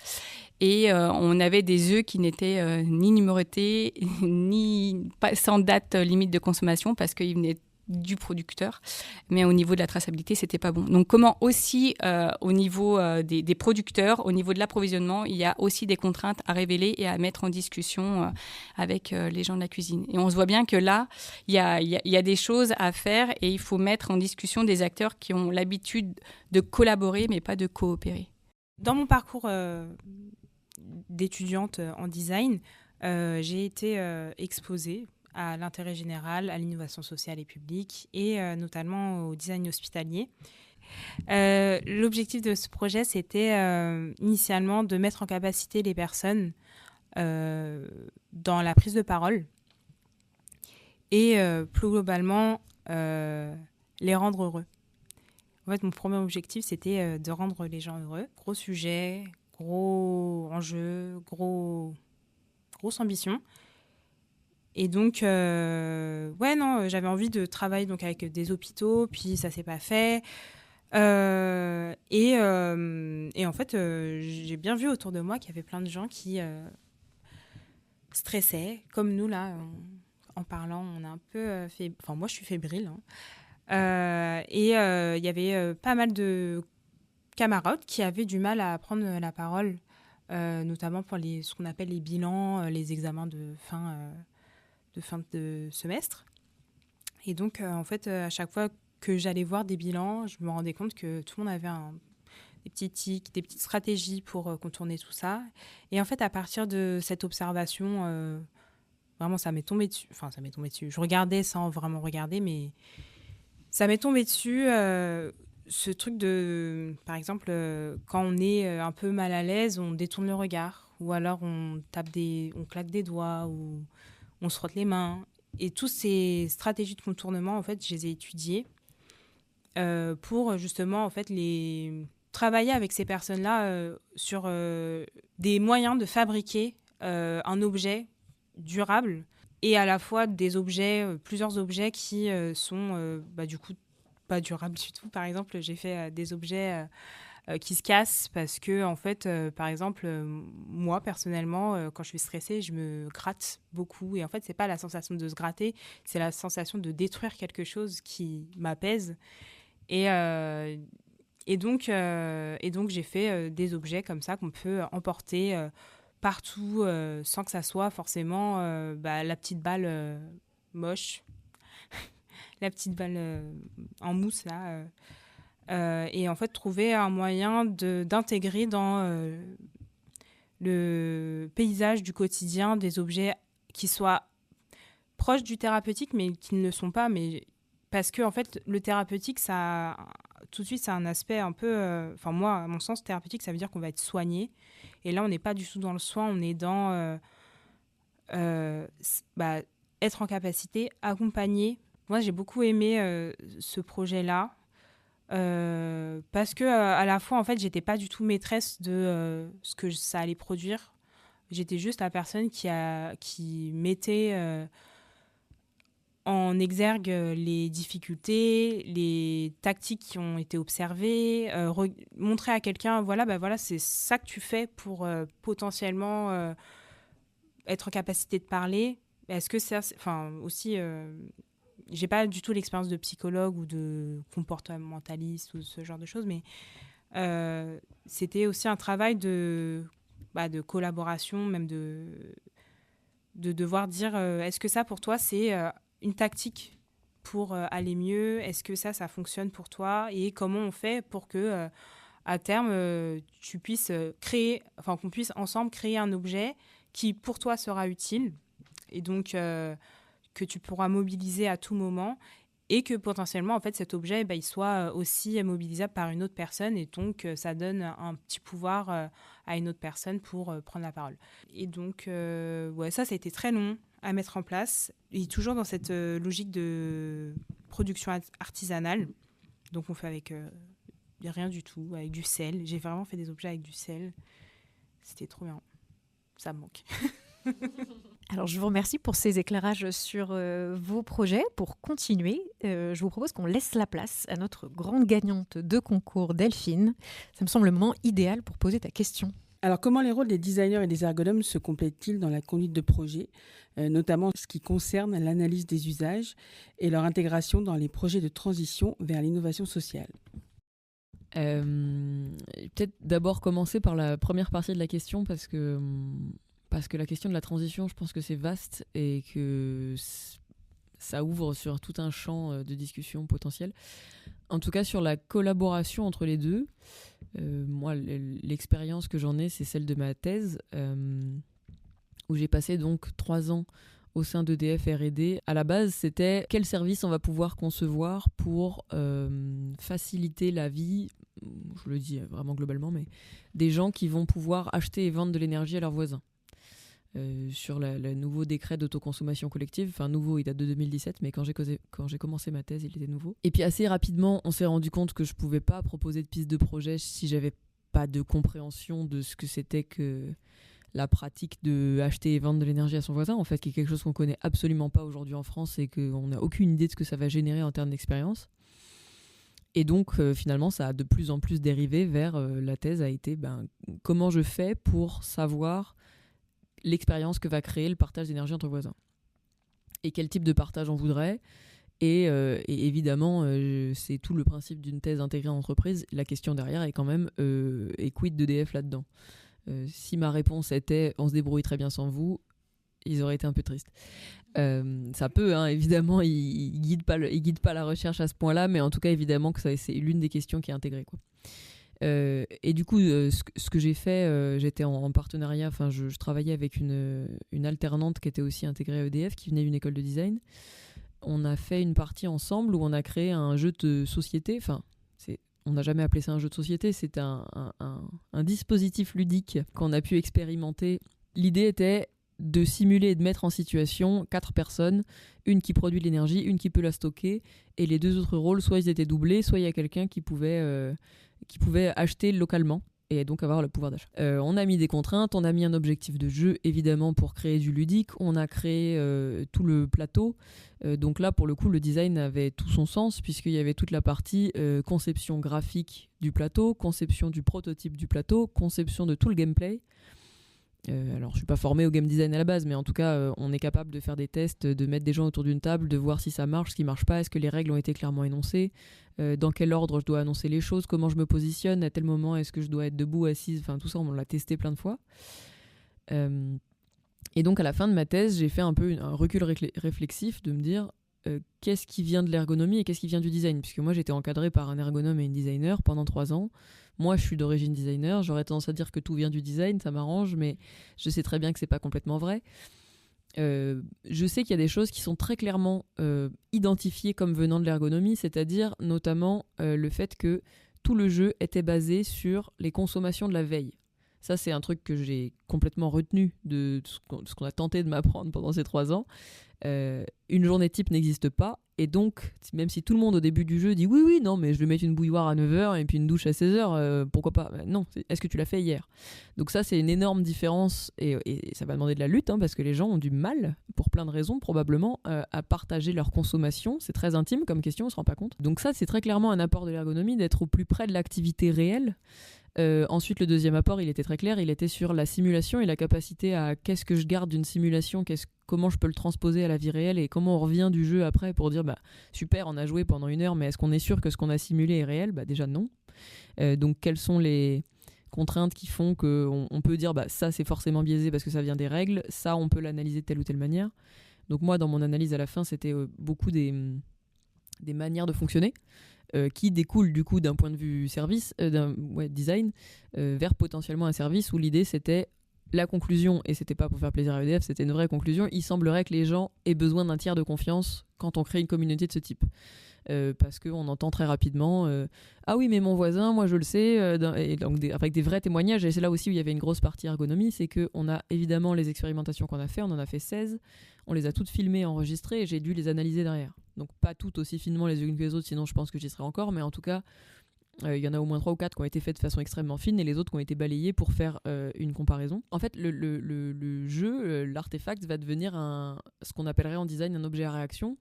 Et on avait des œufs qui n'étaient ni numérotés, ni sans date limite de consommation, parce qu'ils venaient du producteur, mais au niveau de la traçabilité, c'était pas bon. Donc comment aussi au niveau des producteurs, au niveau de l'approvisionnement, il y a aussi des contraintes à révéler et à mettre en discussion avec les gens de la cuisine. Et on se voit bien que là, il y a des choses à faire et il faut mettre en discussion des acteurs qui ont l'habitude de collaborer, mais pas de coopérer. Dans mon parcours d'étudiante en design, j'ai été exposée à l'intérêt général, à l'innovation sociale et publique et notamment au design hospitalier. L'objectif de ce projet, c'était initialement de mettre en capacité les personnes dans la prise de parole et plus globalement les rendre heureux. En fait, mon premier objectif, c'était de rendre les gens heureux. Gros sujet, gros enjeu, grosse ambition. Et donc, j'avais envie de travailler donc, avec des hôpitaux, puis ça ne s'est pas fait. Et en fait, j'ai bien vu autour de moi qu'il y avait plein de gens qui stressaient, comme nous, là, en parlant, on a un peu fait... Enfin, moi, je suis fébrile. Il y avait pas mal de camarades qui avaient du mal à prendre la parole, notamment pour ce qu'on appelle les bilans, les examens de fin de semestre. Et donc, en fait, à chaque fois que j'allais voir des bilans, je me rendais compte que tout le monde avait des petits tics, des petites stratégies pour contourner tout ça. Et en fait, à partir de cette observation, vraiment, ça m'est tombé dessus. Enfin, ça m'est tombé dessus. Je regardais sans vraiment regarder, mais ça m'est tombé dessus. Ce truc de, par exemple, quand on est un peu mal à l'aise, on détourne le regard. Ou alors, on claque des doigts, ou on se frotte les mains. Et toutes ces stratégies de contournement, en fait, je les ai étudiées pour justement, en fait, travailler avec ces personnes-là sur des moyens de fabriquer un objet durable et à la fois plusieurs objets qui sont du coup pas durables du tout. Par exemple, j'ai fait des objets qui se cassent parce que, en fait, par exemple, moi, personnellement, quand je suis stressée, je me gratte beaucoup. Et en fait, c'est pas la sensation de se gratter, c'est la sensation de détruire quelque chose qui m'apaise. Et donc, j'ai fait des objets comme ça qu'on peut emporter partout sans que ça soit forcément la petite balle moche, la petite balle en mousse, là. Et en fait, trouver un moyen d'intégrer dans le paysage du quotidien des objets qui soient proches du thérapeutique, mais qui ne le sont pas. Mais parce que, en fait, le thérapeutique, ça, tout de suite, c'est un aspect un peu... moi, à mon sens, thérapeutique, ça veut dire qu'on va être soigné. Et là, on n'est pas du tout dans le soin, on est dans être en capacité, accompagner. Moi, j'ai beaucoup aimé ce projet-là. Parce que à la fois en fait j'étais pas du tout maîtresse de ce que ça allait produire, j'étais juste la personne qui mettait en exergue les difficultés, les tactiques qui ont été observées, montrer à quelqu'un voilà c'est ça que tu fais pour potentiellement être en capacité de parler. Est-ce que c'est aussi j'ai pas du tout l'expérience de psychologue ou de comportementaliste ou ce genre de choses, mais c'était aussi un travail de collaboration, même de devoir dire est-ce que ça pour toi c'est une tactique pour aller mieux, est-ce que ça fonctionne pour toi, et comment on fait pour que à terme tu puisses qu'on puisse ensemble créer un objet qui pour toi sera utile et donc que tu pourras mobiliser à tout moment, et que potentiellement, en fait, cet objet, il soit aussi mobilisable par une autre personne, et donc ça donne un petit pouvoir à une autre personne pour prendre la parole. Et donc, ça a été très long à mettre en place, et toujours dans cette logique de production artisanale. Donc, on fait avec rien du tout, avec du sel. J'ai vraiment fait des objets avec du sel. C'était trop bien. Ça me manque. Alors, je vous remercie pour ces éclairages sur vos projets. Pour continuer, je vous propose qu'on laisse la place à notre grande gagnante de concours, Delphine. Ça me semble le moment idéal pour poser ta question. Alors, comment les rôles des designers et des ergonomes se complètent-ils dans la conduite de projet, notamment ce qui concerne l'analyse des usages et leur intégration dans les projets de transition vers l'innovation sociale ? Peut-être d'abord commencer par la première partie de la question, parce que la question de la transition, je pense que c'est vaste et que ça ouvre sur tout un champ de discussion potentiel. En tout cas, sur la collaboration entre les deux, moi, l'expérience que j'en ai, c'est celle de ma thèse, où j'ai passé donc 3 ans au sein d'EDF R&D. À la base, c'était quel service on va pouvoir concevoir pour faciliter la vie, je le dis vraiment globalement, mais des gens qui vont pouvoir acheter et vendre de l'énergie à leurs voisins. Sur le nouveau décret d'autoconsommation collective, enfin nouveau, il date de 2017, mais quand j'ai commencé ma thèse, il était nouveau. Et puis assez rapidement, on s'est rendu compte que je pouvais pas proposer de piste de projet si j'avais pas de compréhension de ce que c'était que la pratique de acheter et vendre de l'énergie à son voisin, en fait, qui est quelque chose qu'on connaît absolument pas aujourd'hui en France et qu'on n'a aucune idée de ce que ça va générer en termes d'expérience. Et donc, finalement, ça a de plus en plus dérivé vers la thèse a été comment je fais pour savoir l'expérience que va créer le partage d'énergie entre voisins. Et quel type de partage on voudrait. Et évidemment, c'est tout le principe d'une thèse intégrée en entreprise. La question derrière est quand même, et quid d'EDF là-dedans ? Si ma réponse était « on se débrouille très bien sans vous », ils auraient été un peu tristes. Ça peut, évidemment, ils guident pas la recherche à ce point-là, mais en tout cas, évidemment que c'est l'une des questions qui est intégrée, quoi. Et du coup, ce que j'ai fait, j'étais en partenariat, je travaillais avec une alternante qui était aussi intégrée à EDF, qui venait d'une école de design. On a fait une partie ensemble où on a créé un jeu de société. On n'a jamais appelé ça un jeu de société, c'est un dispositif ludique qu'on a pu expérimenter. L'idée était de simuler et de mettre en situation 4 personnes, une qui produit de l'énergie, une qui peut la stocker, et les 2 autres rôles, soit ils étaient doublés, soit il y a quelqu'un qui pouvait acheter localement et donc avoir le pouvoir d'achat. On a mis des contraintes, on a mis un objectif de jeu évidemment pour créer du ludique, on a créé tout le plateau. Donc là pour le coup le design avait tout son sens puisqu'il y avait toute la partie conception graphique du plateau, conception du prototype du plateau, conception de tout le gameplay. Alors je suis pas formé au game design à la base, mais en tout cas on est capable de faire des tests, de mettre des gens autour d'une table, de voir si ça marche, ce qui marche pas, est-ce que les règles ont été clairement énoncées, dans quel ordre je dois annoncer les choses, comment je me positionne, à tel moment est-ce que je dois être debout, assise, enfin tout ça on l'a testé plein de fois. Et donc à la fin de ma thèse j'ai fait un peu un recul réflexif de me dire qu'est-ce qui vient de l'ergonomie et qu'est-ce qui vient du design, puisque moi j'étais encadré par un ergonome et une designer pendant 3 ans. Moi, je suis d'origine designer, j'aurais tendance à dire que tout vient du design, ça m'arrange, mais je sais très bien que c'est pas complètement vrai. Je sais qu'il y a des choses qui sont très clairement identifiées comme venant de l'ergonomie, c'est-à-dire notamment le fait que tout le jeu était basé sur les consommations de la veille. Ça, c'est un truc que j'ai complètement retenu de ce qu'on a tenté de m'apprendre pendant ces 3 ans. Une journée type n'existe pas, et donc même si tout le monde au début du jeu dit oui non mais je vais mettre une bouilloire à 9h et puis une douche à 16h, pourquoi pas, non, est-ce que tu l'as fait hier? Donc ça c'est une énorme différence, et ça va demander de la lutte parce que les gens ont du mal pour plein de raisons probablement à partager leur consommation. C'est très intime comme question, on se rend pas compte. Donc ça c'est très clairement un apport de l'ergonomie, d'être au plus près de l'activité réelle. Ensuite, le deuxième apport, il était très clair, il était sur la simulation et la capacité à qu'est-ce que je garde d'une simulation, comment je peux le transposer à la vie réelle et comment on revient du jeu après pour dire super, on a joué pendant 1 heure, mais est-ce qu'on est sûr que ce qu'on a simulé est réel? Déjà non. Donc quelles sont les contraintes qui font qu'on peut dire ça c'est forcément biaisé parce que ça vient des règles, ça on peut l'analyser de telle ou telle manière. Donc moi dans mon analyse à la fin c'était beaucoup des manières de fonctionner. Qui découle du coup d'un point de vue service, design, vers potentiellement un service où l'idée c'était la conclusion, et c'était pas pour faire plaisir à EDF, c'était une vraie conclusion. Il semblerait que les gens aient besoin d'un tiers de confiance quand on crée une communauté de ce type. Parce qu'on entend très rapidement ah oui mais mon voisin, moi je le sais, et donc avec des vrais témoignages, et c'est là aussi où il y avait une grosse partie ergonomie, c'est qu'on a évidemment les expérimentations qu'on a fait, on en a fait 16, on les a toutes filmées, enregistrées, et j'ai dû les analyser derrière. Donc pas toutes aussi finement les unes que les autres, sinon je pense que j'y serais encore, mais en tout cas il y en a au moins 3 ou 4 qui ont été faites de façon extrêmement fine, et les autres qui ont été balayées pour faire une comparaison. En fait le jeu, l'artefact va devenir ce qu'on appellerait en design un objet à réaction.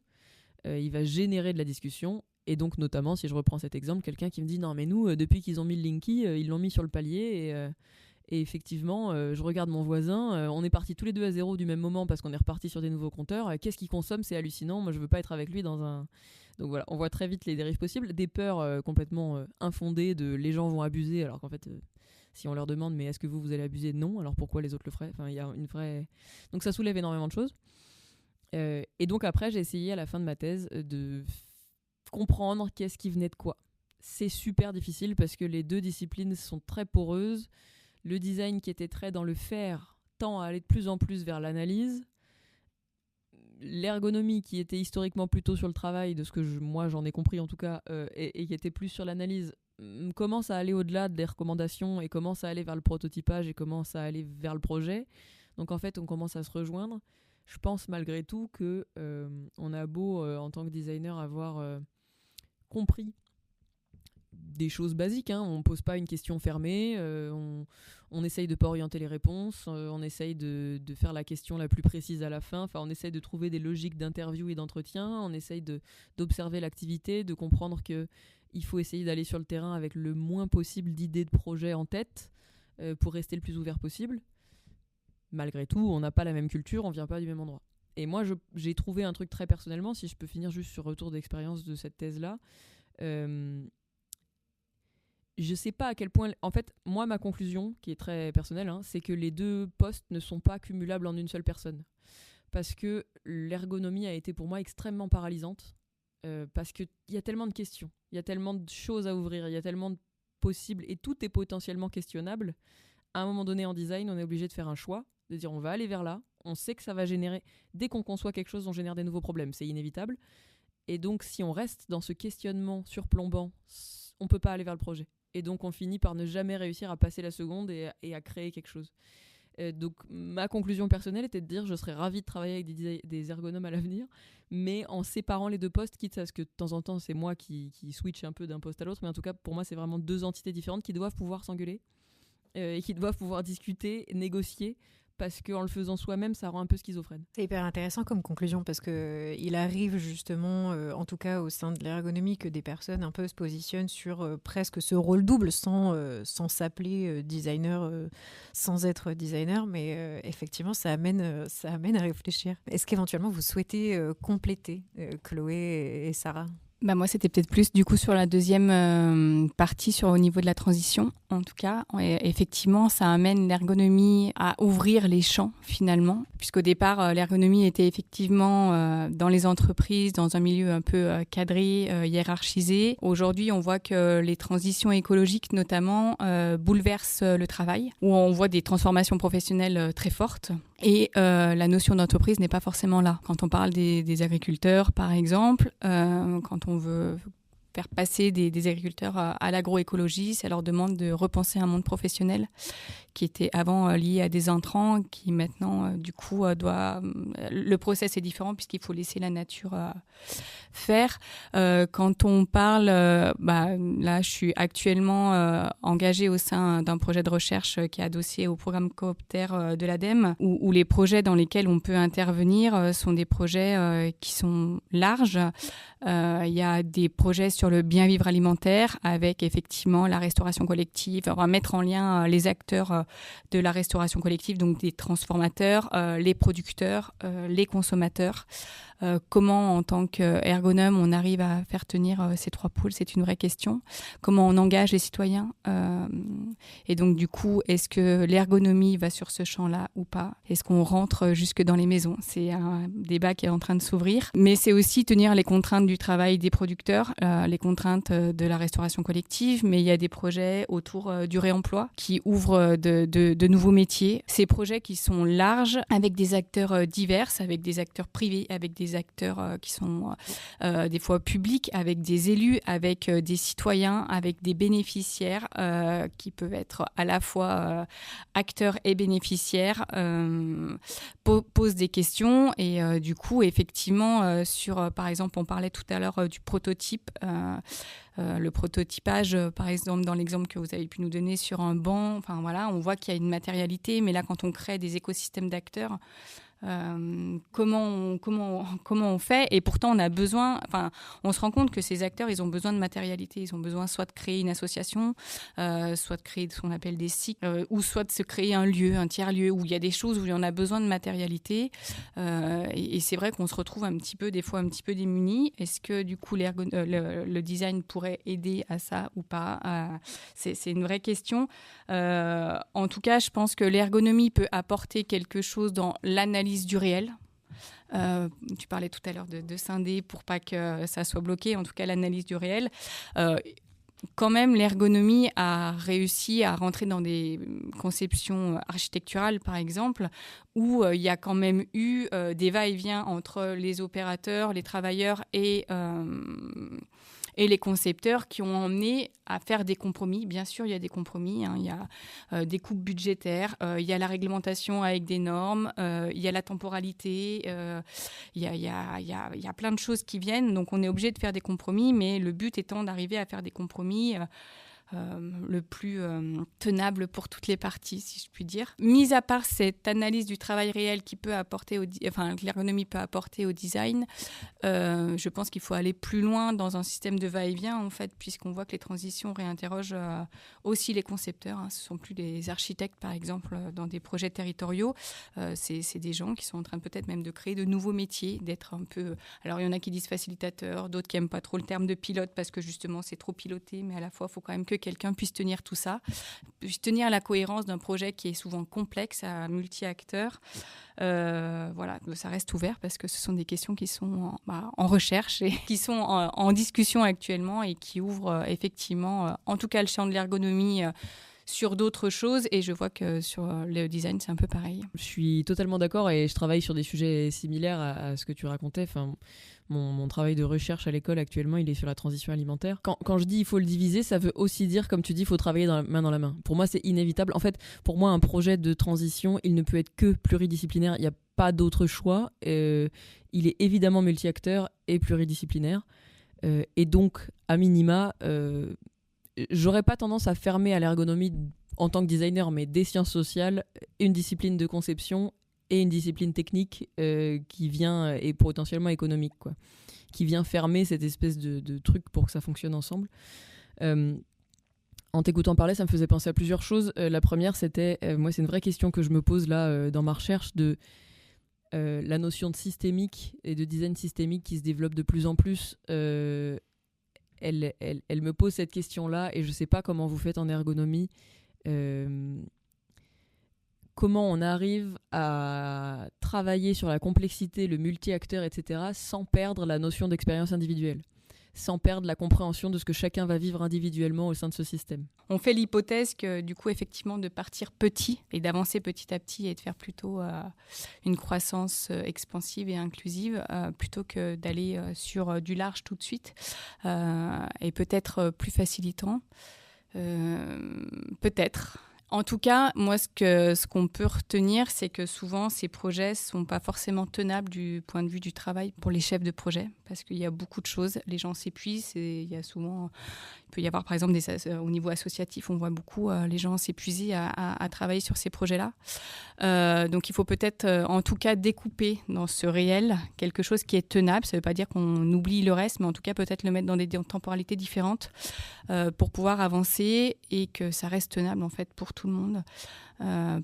Il va générer de la discussion, et donc notamment si je reprends cet exemple, quelqu'un qui me dit non mais nous depuis qu'ils ont mis le Linky, ils l'ont mis sur le palier, et effectivement je regarde mon voisin, on est partis tous les deux à 0 du même moment parce qu'on est reparti sur des nouveaux compteurs, qu'est-ce qu'il consomme, c'est hallucinant, moi je veux pas être avec lui dans un... Donc voilà, on voit très vite les dérives possibles, des peurs complètement infondées de les gens vont abuser, alors qu'en fait si on leur demande mais est-ce que vous allez abuser, non, alors pourquoi les autres le feraient, enfin il y a une vraie... Donc ça soulève énormément de choses. Et donc après j'ai essayé à la fin de ma thèse de comprendre qu'est-ce qui venait de quoi. C'est super difficile parce que les deux disciplines sont très poreuses. Le design qui était très dans le faire tend à aller de plus en plus vers l'analyse. L'ergonomie qui était historiquement plutôt sur le travail, de ce que moi j'en ai compris en tout cas, et qui était plus sur l'analyse, commence à aller au-delà des recommandations et commence à aller vers le prototypage et commence à aller vers le projet. Donc en fait on commence à se rejoindre. Je pense malgré tout que on a beau en tant que designer avoir compris des choses basiques, on pose pas une question fermée, on essaye de pas orienter les réponses, on essaye de faire la question la plus précise à la fin, enfin on essaye de trouver des logiques d'interview et d'entretien, on essaye d'observer l'activité, de comprendre que il faut essayer d'aller sur le terrain avec le moins possible d'idées de projets en tête pour rester le plus ouvert possible. Malgré tout, on n'a pas la même culture, on vient pas du même endroit. Et moi, j'ai trouvé un truc très personnellement, si je peux finir juste sur retour d'expérience de cette thèse-là. Je sais pas à quel point... En fait, moi, ma conclusion, qui est très personnelle, c'est que les deux postes ne sont pas cumulables en une seule personne. Parce que l'ergonomie a été pour moi extrêmement paralysante. Parce qu'il y a tellement de questions, il y a tellement de choses à ouvrir, il y a tellement de possibles, et tout est potentiellement questionnable. À un moment donné, en design, on est obligé de faire un choix, de dire on va aller vers là, on sait que ça va générer... Dès qu'on conçoit quelque chose, on génère des nouveaux problèmes, c'est inévitable. Et donc, si on reste dans ce questionnement surplombant, on peut pas aller vers le projet. Et donc, on finit par ne jamais réussir à passer la seconde et à créer quelque chose. Donc, ma conclusion personnelle était de dire je serais ravie de travailler avec des ergonomes à l'avenir, mais en séparant les deux postes, quitte à ce que de temps en temps, c'est moi qui switch un peu d'un poste à l'autre, mais en tout cas, pour moi, c'est vraiment deux entités différentes qui doivent pouvoir s'engueuler. et qui doivent pouvoir discuter, négocier, parce qu'en le faisant soi-même, ça rend un peu schizophrène. C'est hyper intéressant comme conclusion parce qu'il arrive justement, en tout cas au sein de l'ergonomie, que des personnes un peu se positionnent sur presque ce rôle double sans s'appeler designer, sans être designer, mais effectivement ça amène à réfléchir. Est-ce qu'éventuellement vous souhaitez compléter Chloé et Sarah ? Moi, c'était peut-être plus du coup sur la deuxième partie, au niveau de la transition. En tout cas, effectivement, ça amène l'ergonomie à ouvrir les champs finalement, puisqu'au départ, l'ergonomie était effectivement dans les entreprises, dans un milieu un peu cadré, hiérarchisé. Aujourd'hui, on voit que les transitions écologiques notamment bouleversent le travail, où on voit des transformations professionnelles très fortes. Et la notion d'entreprise n'est pas forcément là. Quand on parle des agriculteurs, par exemple, quand on veut faire passer des agriculteurs à l'agroécologie, ça leur demande de repenser un monde professionnel qui était avant lié à des intrants, qui maintenant, du coup, le process est différent puisqu'il faut laisser la nature faire. Quand on parle, là, je suis actuellement engagée au sein d'un projet de recherche qui est adossé au programme coopter de l'ADEME, où les projets dans lesquels on peut intervenir sont des projets qui sont larges. Il y a des projets sur le bien vivre alimentaire avec effectivement la restauration collective. On va mettre en lien les acteurs de la restauration collective, donc des transformateurs, les producteurs, les consommateurs. Comment, en tant qu'ergonome, on arrive à faire tenir ces trois pôles, c'est une vraie question. Comment on engage les citoyens et donc, du coup, est-ce que l'ergonomie va sur ce champ-là ou pas ? Est-ce qu'on rentre jusque dans les maisons ? C'est un débat qui est en train de s'ouvrir. Mais c'est aussi tenir les contraintes du travail des producteurs, les contraintes de la restauration collective, mais il y a des projets autour du réemploi qui ouvrent de nouveaux métiers. Ces projets qui sont larges, avec des acteurs divers, avec des acteurs privés, avec des acteurs qui sont des fois publics, avec des élus, avec des citoyens, avec des bénéficiaires qui peuvent être à la fois acteurs et bénéficiaires, posent des questions et du coup, effectivement, par exemple, on parlait tout à l'heure du prototype. Le prototypage, par exemple, dans l'exemple que vous avez pu nous donner sur un banc, on voit qu'il y a une matérialité, mais là, quand on crée des écosystèmes d'acteurs, comment on fait ? Et pourtant on a besoin, on se rend compte que ces acteurs, ils ont besoin de matérialité, ils ont besoin soit de créer une association, soit de créer ce qu'on appelle des cycles, ou soit de se créer un lieu, un tiers-lieu, où il y a des choses où il y en a besoin de matérialité, et c'est vrai qu'on se retrouve des fois un petit peu démunis. Est-ce que du coup le design pourrait aider à ça ou pas ? C'est une vraie question. En tout cas, je pense que l'ergonomie peut apporter quelque chose dans l'analyse du réel. Tu parlais tout à l'heure de scinder pour pas que ça soit bloqué, en tout cas l'analyse du réel. Quand même, l'ergonomie a réussi à rentrer dans des conceptions architecturales, par exemple, où il y a quand même eu des va-et-vient entre les opérateurs, les travailleurs et les concepteurs qui ont emmené à faire des compromis. Bien sûr, il y a des compromis, il y a des coupes budgétaires, il y a la réglementation avec des normes, il y a la temporalité, il y a plein de choses qui viennent. Donc, on est obligé de faire des compromis, mais le but étant d'arriver à faire des compromis le plus tenable pour toutes les parties, si je puis dire. Mis à part cette analyse du travail réel qui peut apporter que l'ergonomie peut apporter au design, je pense qu'il faut aller plus loin dans un système de va-et-vient, en fait, puisqu'on voit que les transitions réinterrogent aussi les concepteurs. Ce ne sont plus des architectes, par exemple, dans des projets territoriaux. C'est des gens qui sont en train peut-être même de créer de nouveaux métiers, d'être un peu... Alors, il y en a qui disent facilitateurs, d'autres qui n'aiment pas trop le terme de pilote parce que, justement, c'est trop piloté, mais à la fois, il faut quand même que quelqu'un puisse tenir tout ça, puisse tenir la cohérence d'un projet qui est souvent complexe à multi-acteurs. Ça reste ouvert parce que ce sont des questions qui sont en recherche et qui sont en discussion actuellement et qui ouvrent effectivement, en tout cas le champ de l'ergonomie, sur d'autres choses, et je vois que sur le design, c'est un peu pareil. Je suis totalement d'accord et je travaille sur des sujets similaires à ce que tu racontais. Mon travail de recherche à l'école actuellement, il est sur la transition alimentaire. Quand je dis il faut le diviser, ça veut aussi dire, comme tu dis, il faut travailler main dans la main. Pour moi, c'est inévitable. En fait, pour moi, un projet de transition, il ne peut être que pluridisciplinaire. Il n'y a pas d'autre choix. Il est évidemment multi-acteur et pluridisciplinaire. Et donc, à minima... j'aurais pas tendance à fermer à l'ergonomie en tant que designer, mais des sciences sociales, une discipline de conception et une discipline technique qui vient, et potentiellement économique, quoi, qui vient fermer cette espèce de truc pour que ça fonctionne ensemble. En t'écoutant parler, ça me faisait penser à plusieurs choses. La première, c'était, moi, c'est une vraie question que je me pose là dans ma recherche de la notion de systémique et de design systémique qui se développe de plus en plus. Elle me pose cette question-là et je ne sais pas comment vous faites en ergonomie. Comment on arrive à travailler sur la complexité, le multi-acteur, etc., sans perdre la notion d'expérience individuelle, sans perdre la compréhension de ce que chacun va vivre individuellement au sein de ce système. On fait l'hypothèse que du coup, effectivement, de partir petit et d'avancer petit à petit et de faire plutôt une croissance expansive et inclusive plutôt que d'aller sur du large tout de suite et peut-être plus facilitant. Peut-être. En tout cas, moi, ce qu'on peut retenir, c'est que souvent, ces projets ne sont pas forcément tenables du point de vue du travail pour les chefs de projet, parce qu'il y a beaucoup de choses. Les gens s'épuisent et il peut y avoir, par exemple, au niveau associatif, on voit beaucoup les gens s'épuiser à travailler sur ces projets-là. Donc, il faut peut-être, en tout cas, découper dans ce réel quelque chose qui est tenable. Ça ne veut pas dire qu'on oublie le reste, mais en tout cas, peut-être le mettre dans des temporalités différentes pour pouvoir avancer et que ça reste tenable, en fait, pour tout le monde.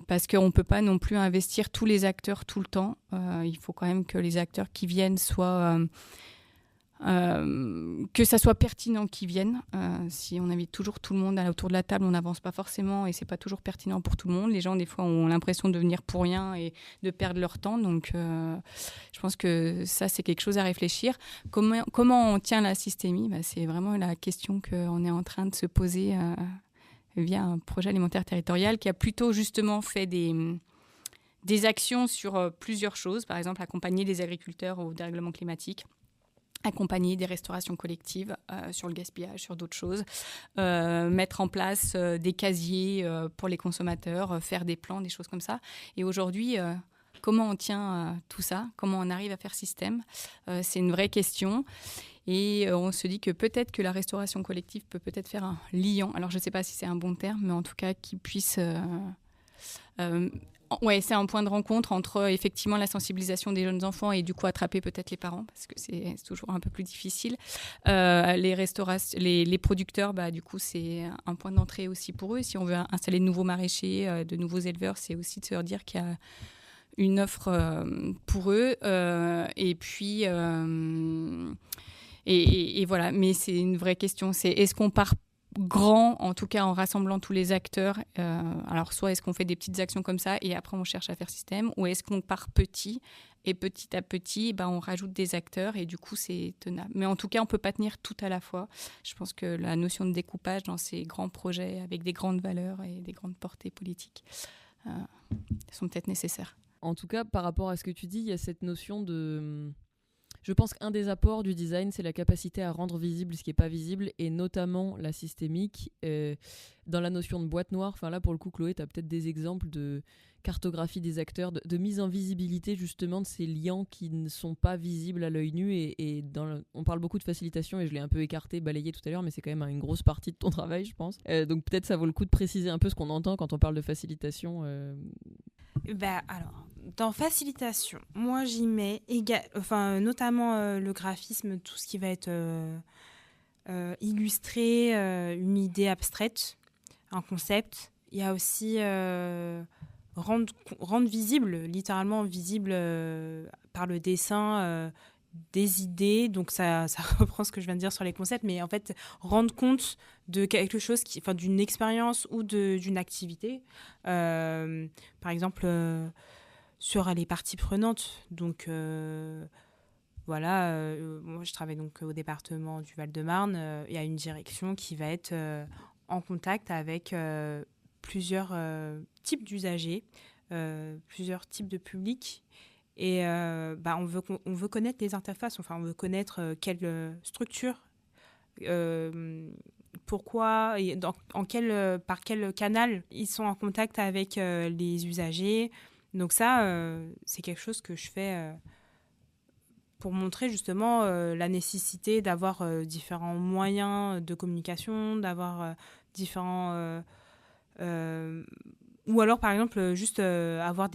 Parce qu'on ne peut pas non plus investir tous les acteurs tout le temps. Il faut quand même que les acteurs qui viennent soient... que ça soit pertinent qu'ils viennent. Si on invite toujours tout le monde autour de la table, on n'avance pas forcément et c'est pas toujours pertinent pour tout le monde. Les gens, des fois, ont l'impression de venir pour rien et de perdre leur temps. Donc, je pense que ça, c'est quelque chose à réfléchir. Comment on tient la systémie ? C'est vraiment la question qu'on est en train de se poser via un projet alimentaire territorial qui a plutôt justement fait des actions sur plusieurs choses. Par exemple, accompagner les agriculteurs au dérèglement climatique, accompagner des restaurations collectives sur le gaspillage, sur d'autres choses, mettre en place des casiers pour les consommateurs, faire des plans, des choses comme ça. Et aujourd'hui, comment on tient tout ça ? Comment on arrive à faire système ? C'est une vraie question. Et on se dit que peut-être que la restauration collective peut peut-être faire un liant. Alors, je ne sais pas si c'est un bon terme, mais en tout cas, qui puisse... c'est un point de rencontre entre effectivement la sensibilisation des jeunes enfants et du coup attraper peut-être les parents parce que c'est toujours un peu plus difficile. Les producteurs, du coup, c'est un point d'entrée aussi pour eux. Si on veut installer de nouveaux maraîchers, de nouveaux éleveurs, c'est aussi de se dire qu'il y a une offre pour eux. Et puis... Et voilà, mais c'est une vraie question. C'est est-ce qu'on part grand, en tout cas en rassemblant tous les acteurs alors soit est-ce qu'on fait des petites actions comme ça et après on cherche à faire système, ou est-ce qu'on part petit et petit à petit on rajoute des acteurs et du coup c'est tenable. Mais en tout cas on ne peut pas tenir tout à la fois. Je pense que la notion de découpage dans ces grands projets avec des grandes valeurs et des grandes portées politiques sont peut-être nécessaires. En tout cas, par rapport à ce que tu dis, il y a cette notion de... Je pense qu'un des apports du design, c'est la capacité à rendre visible ce qui n'est pas visible, et notamment la systémique. Dans la notion de boîte noire, là pour le coup, Chloé, tu as peut-être des exemples de cartographie des acteurs, de mise en visibilité justement de ces liens qui ne sont pas visibles à l'œil nu. On parle beaucoup de facilitation, et je l'ai un peu écarté, balayé tout à l'heure, mais c'est quand même une grosse partie de ton travail, je pense. Donc peut-être ça vaut le coup de préciser un peu ce qu'on entend quand on parle de facilitation. Alors, dans facilitation, moi j'y mets notamment le graphisme, tout ce qui va être illustré, une idée abstraite, un concept. Il y a aussi rendre visible, littéralement visible par le dessin des idées. Donc ça reprend ce que je viens de dire sur les concepts, mais en fait rendre compte de quelque chose, d'une expérience ou d'une activité. Par exemple, sur les parties prenantes. Donc moi je travaille donc au département du Val-de-Marne. Il y a une direction qui va être en contact avec plusieurs types d'usagers, plusieurs types de publics. Et on veut connaître les interfaces, on veut connaître quelle structure, pourquoi, et par quel canal ils sont en contact avec les usagers. Donc ça, c'est quelque chose que je fais pour montrer justement la nécessité d'avoir différents moyens de communication, d'avoir différents Ou alors, par exemple, juste avoir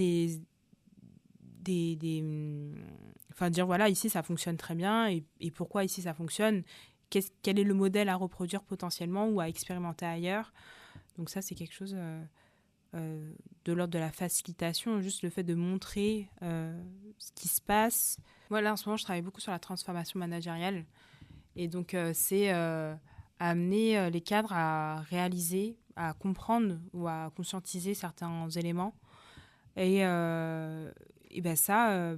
enfin, dire, voilà, ici, ça fonctionne très bien, et pourquoi ici, ça fonctionne, quel est le modèle à reproduire potentiellement ou à expérimenter ailleurs. Donc ça, c'est quelque chose de l'ordre de la facilitation, juste le fait de montrer ce qui se passe. Voilà, en ce moment, je travaille beaucoup sur la transformation managériale. Et donc, c'est amener les cadres à réaliser, à comprendre ou à conscientiser certains éléments. Et ben ça,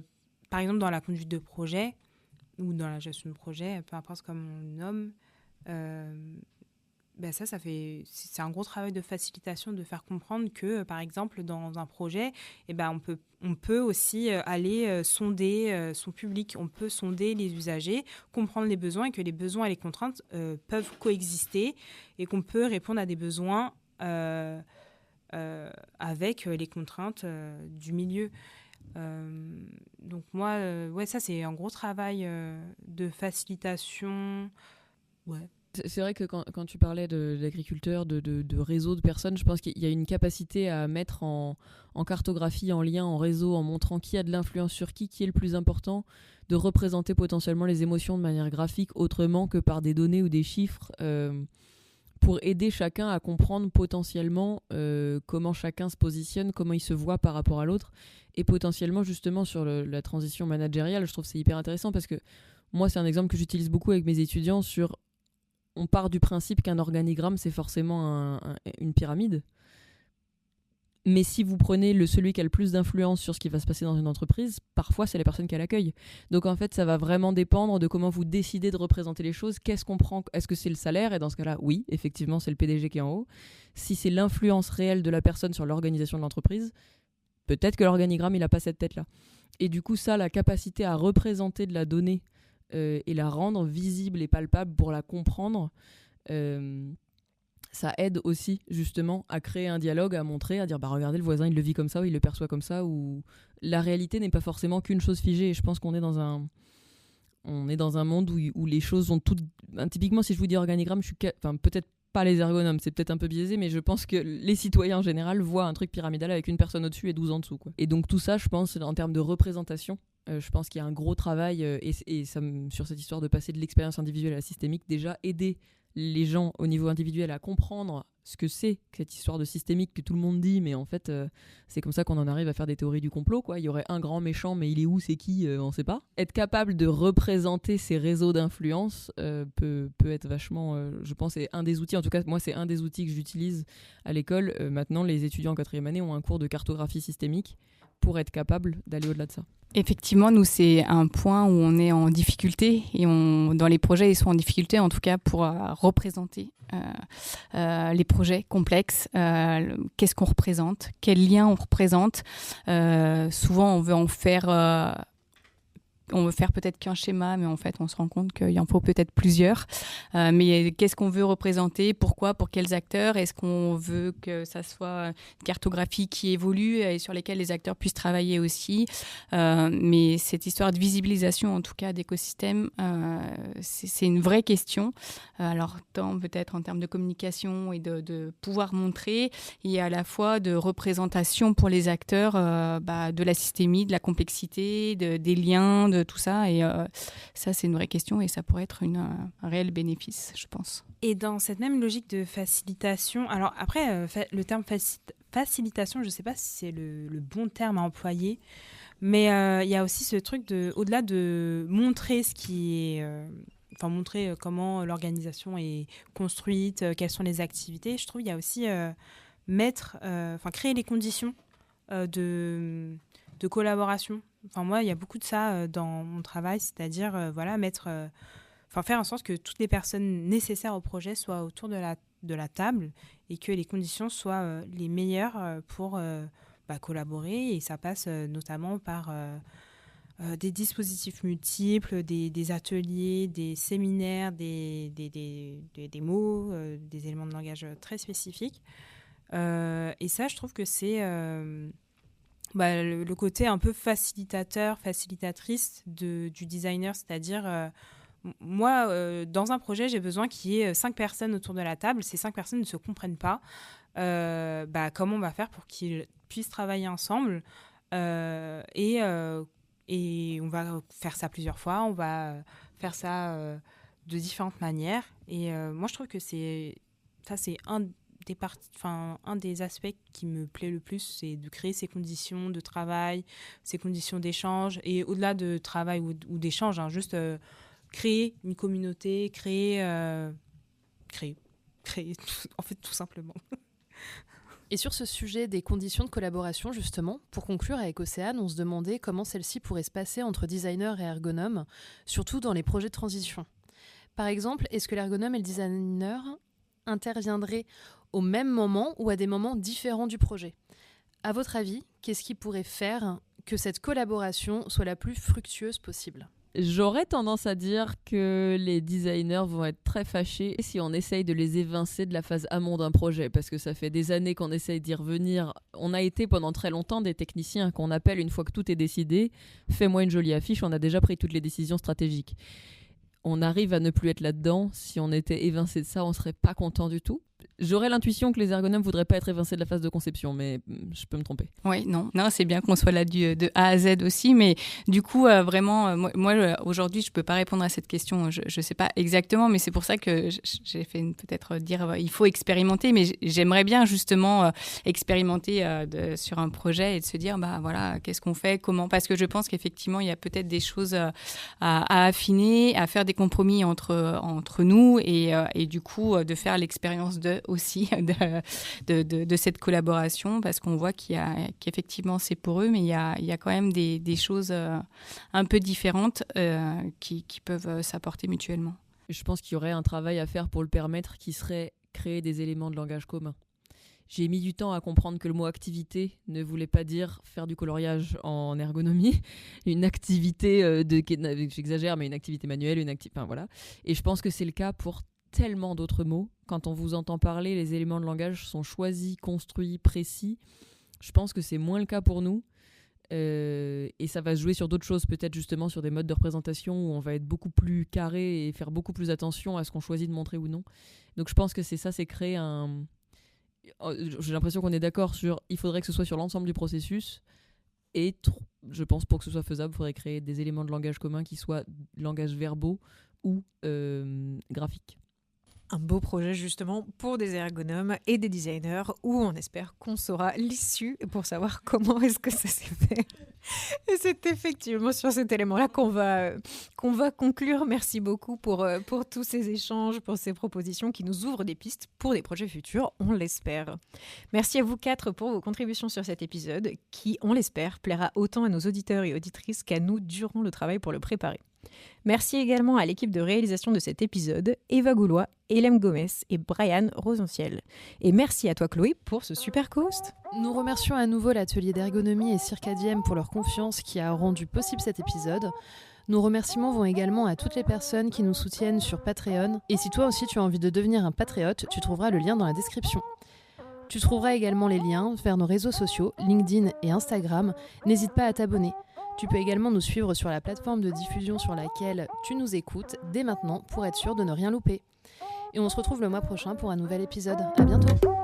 par exemple, dans la conduite de projet ou dans la gestion de projet, peu importe comment on le nomme, ben ça c'est un gros travail de facilitation, de faire comprendre que, par exemple, dans un projet, ben on peut aussi aller sonder son public, on peut sonder les usagers, comprendre les besoins, et que les besoins et les contraintes peuvent coexister, et qu'on peut répondre à des besoins avec les contraintes du milieu. Donc moi, ça c'est un gros travail de facilitation. Ouais. C'est vrai que quand tu parlais d'agriculteurs, de réseaux de personnes, je pense qu'il y a une capacité à mettre en cartographie, en lien, en réseau, en montrant qui a de l'influence sur qui est le plus important, de représenter potentiellement les émotions de manière graphique autrement que par des données ou des chiffres, pour aider chacun à comprendre potentiellement comment chacun se positionne, comment il se voit par rapport à l'autre, et potentiellement justement sur la transition managériale. Je trouve que c'est hyper intéressant parce que moi, c'est un exemple que j'utilise beaucoup avec mes étudiants sur... On part du principe qu'un organigramme, c'est forcément une pyramide. Mais si vous prenez celui qui a le plus d'influence sur ce qui va se passer dans une entreprise, parfois, c'est la personne qui l'accueille. Donc, en fait, ça va vraiment dépendre de comment vous décidez de représenter les choses. Qu'est-ce qu'on prend ? Est-ce que c'est le salaire ? Et dans ce cas-là, oui, effectivement, c'est le PDG qui est en haut. Si c'est l'influence réelle de la personne sur l'organisation de l'entreprise, peut-être que l'organigramme, il n'a pas cette tête-là. Et du coup, ça, la capacité à représenter de la donnée et la rendre visible et palpable pour la comprendre, ça aide aussi justement à créer un dialogue, à montrer, à dire regardez, le voisin il le vit comme ça ou il le perçoit comme ça, ou la réalité n'est pas forcément qu'une chose figée. Et je pense qu'on est dans un monde où les choses sont toutes... Typiquement, si je vous dis organigramme, peut-être pas les ergonomes, c'est peut-être un peu biaisé, mais je pense que les citoyens en général voient un truc pyramidal avec une personne au-dessus et 12 en dessous, quoi. Et donc tout ça, je pense, en termes de représentation, je pense qu'il y a un gros travail et ça, sur cette histoire de passer de l'expérience individuelle à la systémique, déjà aider les gens au niveau individuel à comprendre ce que c'est que cette histoire de systémique que tout le monde dit, mais en fait c'est comme ça qu'on en arrive à faire des théories du complot, quoi. Il y aurait un grand méchant, mais il est où, c'est qui, on sait pas. Être capable de représenter ces réseaux d'influence peut être vachement, je pense, c'est un des outils, en tout cas moi c'est un des outils que j'utilise à l'école. Maintenant les étudiants en 4e année ont un cours de cartographie systémique pour être capable d'aller au-delà de ça. Effectivement, nous, c'est un point où on est en difficulté et dans les projets, ils sont en difficulté, en tout cas, pour représenter les projets complexes. Qu'est-ce qu'on représente ? Quel lien on représente ? Souvent, on veut en faire... on veut faire peut-être qu'un schéma, mais en fait, on se rend compte qu'il en faut peut-être plusieurs. Mais qu'est-ce qu'on veut représenter ? Pourquoi ? Pour quels acteurs ? Est-ce qu'on veut que ça soit une cartographie qui évolue et sur lesquelles les acteurs puissent travailler aussi ? Mais cette histoire de visibilisation, en tout cas, d'écosystème, c'est une vraie question. Alors, tant peut-être en termes de communication et de pouvoir montrer, et à la fois de représentation pour les acteurs de la systémie, de la complexité, des liens, de tout ça, et ça c'est une vraie question et ça pourrait être un réel bénéfice, je pense. Et dans cette même logique de facilitation, alors après le terme facilitation, je ne sais pas si c'est le bon terme à employer, mais il y a aussi ce truc au-delà de montrer ce qui est... montrer comment l'organisation est construite, quelles sont les activités, je trouve qu'il y a aussi créer les conditions de collaboration. Moi, il y a beaucoup de ça dans mon travail, c'est-à-dire faire en sorte que toutes les personnes nécessaires au projet soient autour de la table et que les conditions soient les meilleures pour collaborer. Et ça passe notamment par des dispositifs multiples, des ateliers, des séminaires, des mots, des éléments de langage très spécifiques. Et ça, je trouve que c'est... le côté un peu facilitatrice du designer, c'est-à-dire moi, dans un projet, j'ai besoin qu'il y ait 5 personnes autour de la table. Ces 5 personnes ne se comprennent pas. comment on va faire pour qu'ils puissent travailler ensemble et on va faire ça plusieurs fois, on va faire ça de différentes manières. Et moi, je trouve que c'est un des aspects qui me plaît le plus, c'est de créer ces conditions de travail, ces conditions d'échange, et au-delà de travail ou d'échange, juste créer une communauté, créer, en fait, tout simplement. Et sur ce sujet des conditions de collaboration, justement, pour conclure avec Océane, on se demandait comment celle-ci pourrait se passer entre designers et ergonomes, surtout dans les projets de transition. Par exemple, est-ce que l'ergonome et le designer interviendraient au même moment ou à des moments différents du projet ? À votre avis, qu'est-ce qui pourrait faire que cette collaboration soit la plus fructueuse possible ? J'aurais tendance à dire que les designers vont être très fâchés si on essaye de les évincer de la phase amont d'un projet, parce que ça fait des années qu'on essaye d'y revenir. On a été pendant très longtemps des techniciens qu'on appelle une fois que tout est décidé, fais-moi une jolie affiche, on a déjà pris toutes les décisions stratégiques. On arrive à ne plus être là-dedans. Si on était évincé de ça, on serait pas content du tout. J'aurais l'intuition que les ergonomes voudraient pas être évincés de la phase de conception, mais je peux me tromper. Oui, non, c'est bien qu'on soit là de A à Z aussi, mais du coup, vraiment, moi aujourd'hui, je peux pas répondre à cette question. Je sais pas exactement, mais c'est pour ça que j'ai fait peut-être dire il faut expérimenter, mais j'aimerais bien justement expérimenter sur un projet et de se dire voilà, qu'est-ce qu'on fait, comment, parce que je pense qu'effectivement, il y a peut-être des choses à affiner, à faire des compromis entre nous et du coup de faire l'expérience de cette collaboration, parce qu'on voit qu'effectivement c'est pour eux, mais il y a quand même des choses un peu différentes qui peuvent s'apporter mutuellement. Je pense qu'il y aurait un travail à faire pour le permettre, qui serait créer des éléments de langage commun. J'ai mis du temps à comprendre que le mot activité ne voulait pas dire faire du coloriage en ergonomie, une activité j'exagère, mais une activité manuelle, voilà. Et je pense que c'est le cas pour tellement d'autres mots. Quand on vous entend parler, les éléments de langage sont choisis, construits, précis. Je pense que c'est moins le cas pour nous. Et ça va se jouer sur d'autres choses, peut-être justement sur des modes de représentation où on va être beaucoup plus carré et faire beaucoup plus attention à ce qu'on choisit de montrer ou non. Donc je pense que c'est créer un... J'ai l'impression qu'on est d'accord sur il faudrait que ce soit sur l'ensemble du processus, et je pense pour que ce soit faisable, il faudrait créer des éléments de langage commun qui soient langages verbaux ou graphiques. Un beau projet justement pour des ergonomes et des designers où on espère qu'on saura l'issue pour savoir comment est-ce que ça s'est fait. Et c'est effectivement sur cet élément-là qu'on va conclure. Merci beaucoup pour tous ces échanges, pour ces propositions qui nous ouvrent des pistes pour des projets futurs, on l'espère. Merci à vous 4 pour vos contributions sur cet épisode qui, on l'espère, plaira autant à nos auditeurs et auditrices qu'à nous durant le travail pour le préparer. Merci également à l'équipe de réalisation de cet épisode, Eva Goulois, Hélène Gomez et Brian Rosenciel. Et merci à toi Chloé pour ce super co-host. Nous remercions à nouveau l'atelier d'ergonomie et Circadième pour leur confiance qui a rendu possible cet épisode. Nos remerciements vont également à toutes les personnes qui nous soutiennent sur Patreon. Et si toi aussi tu as envie de devenir un patriote, tu trouveras le lien dans la description. Tu trouveras également les liens vers nos réseaux sociaux, LinkedIn et Instagram. N'hésite pas à t'abonner. Tu peux également nous suivre sur la plateforme de diffusion sur laquelle tu nous écoutes dès maintenant pour être sûr de ne rien louper. Et on se retrouve le mois prochain pour un nouvel épisode. À bientôt!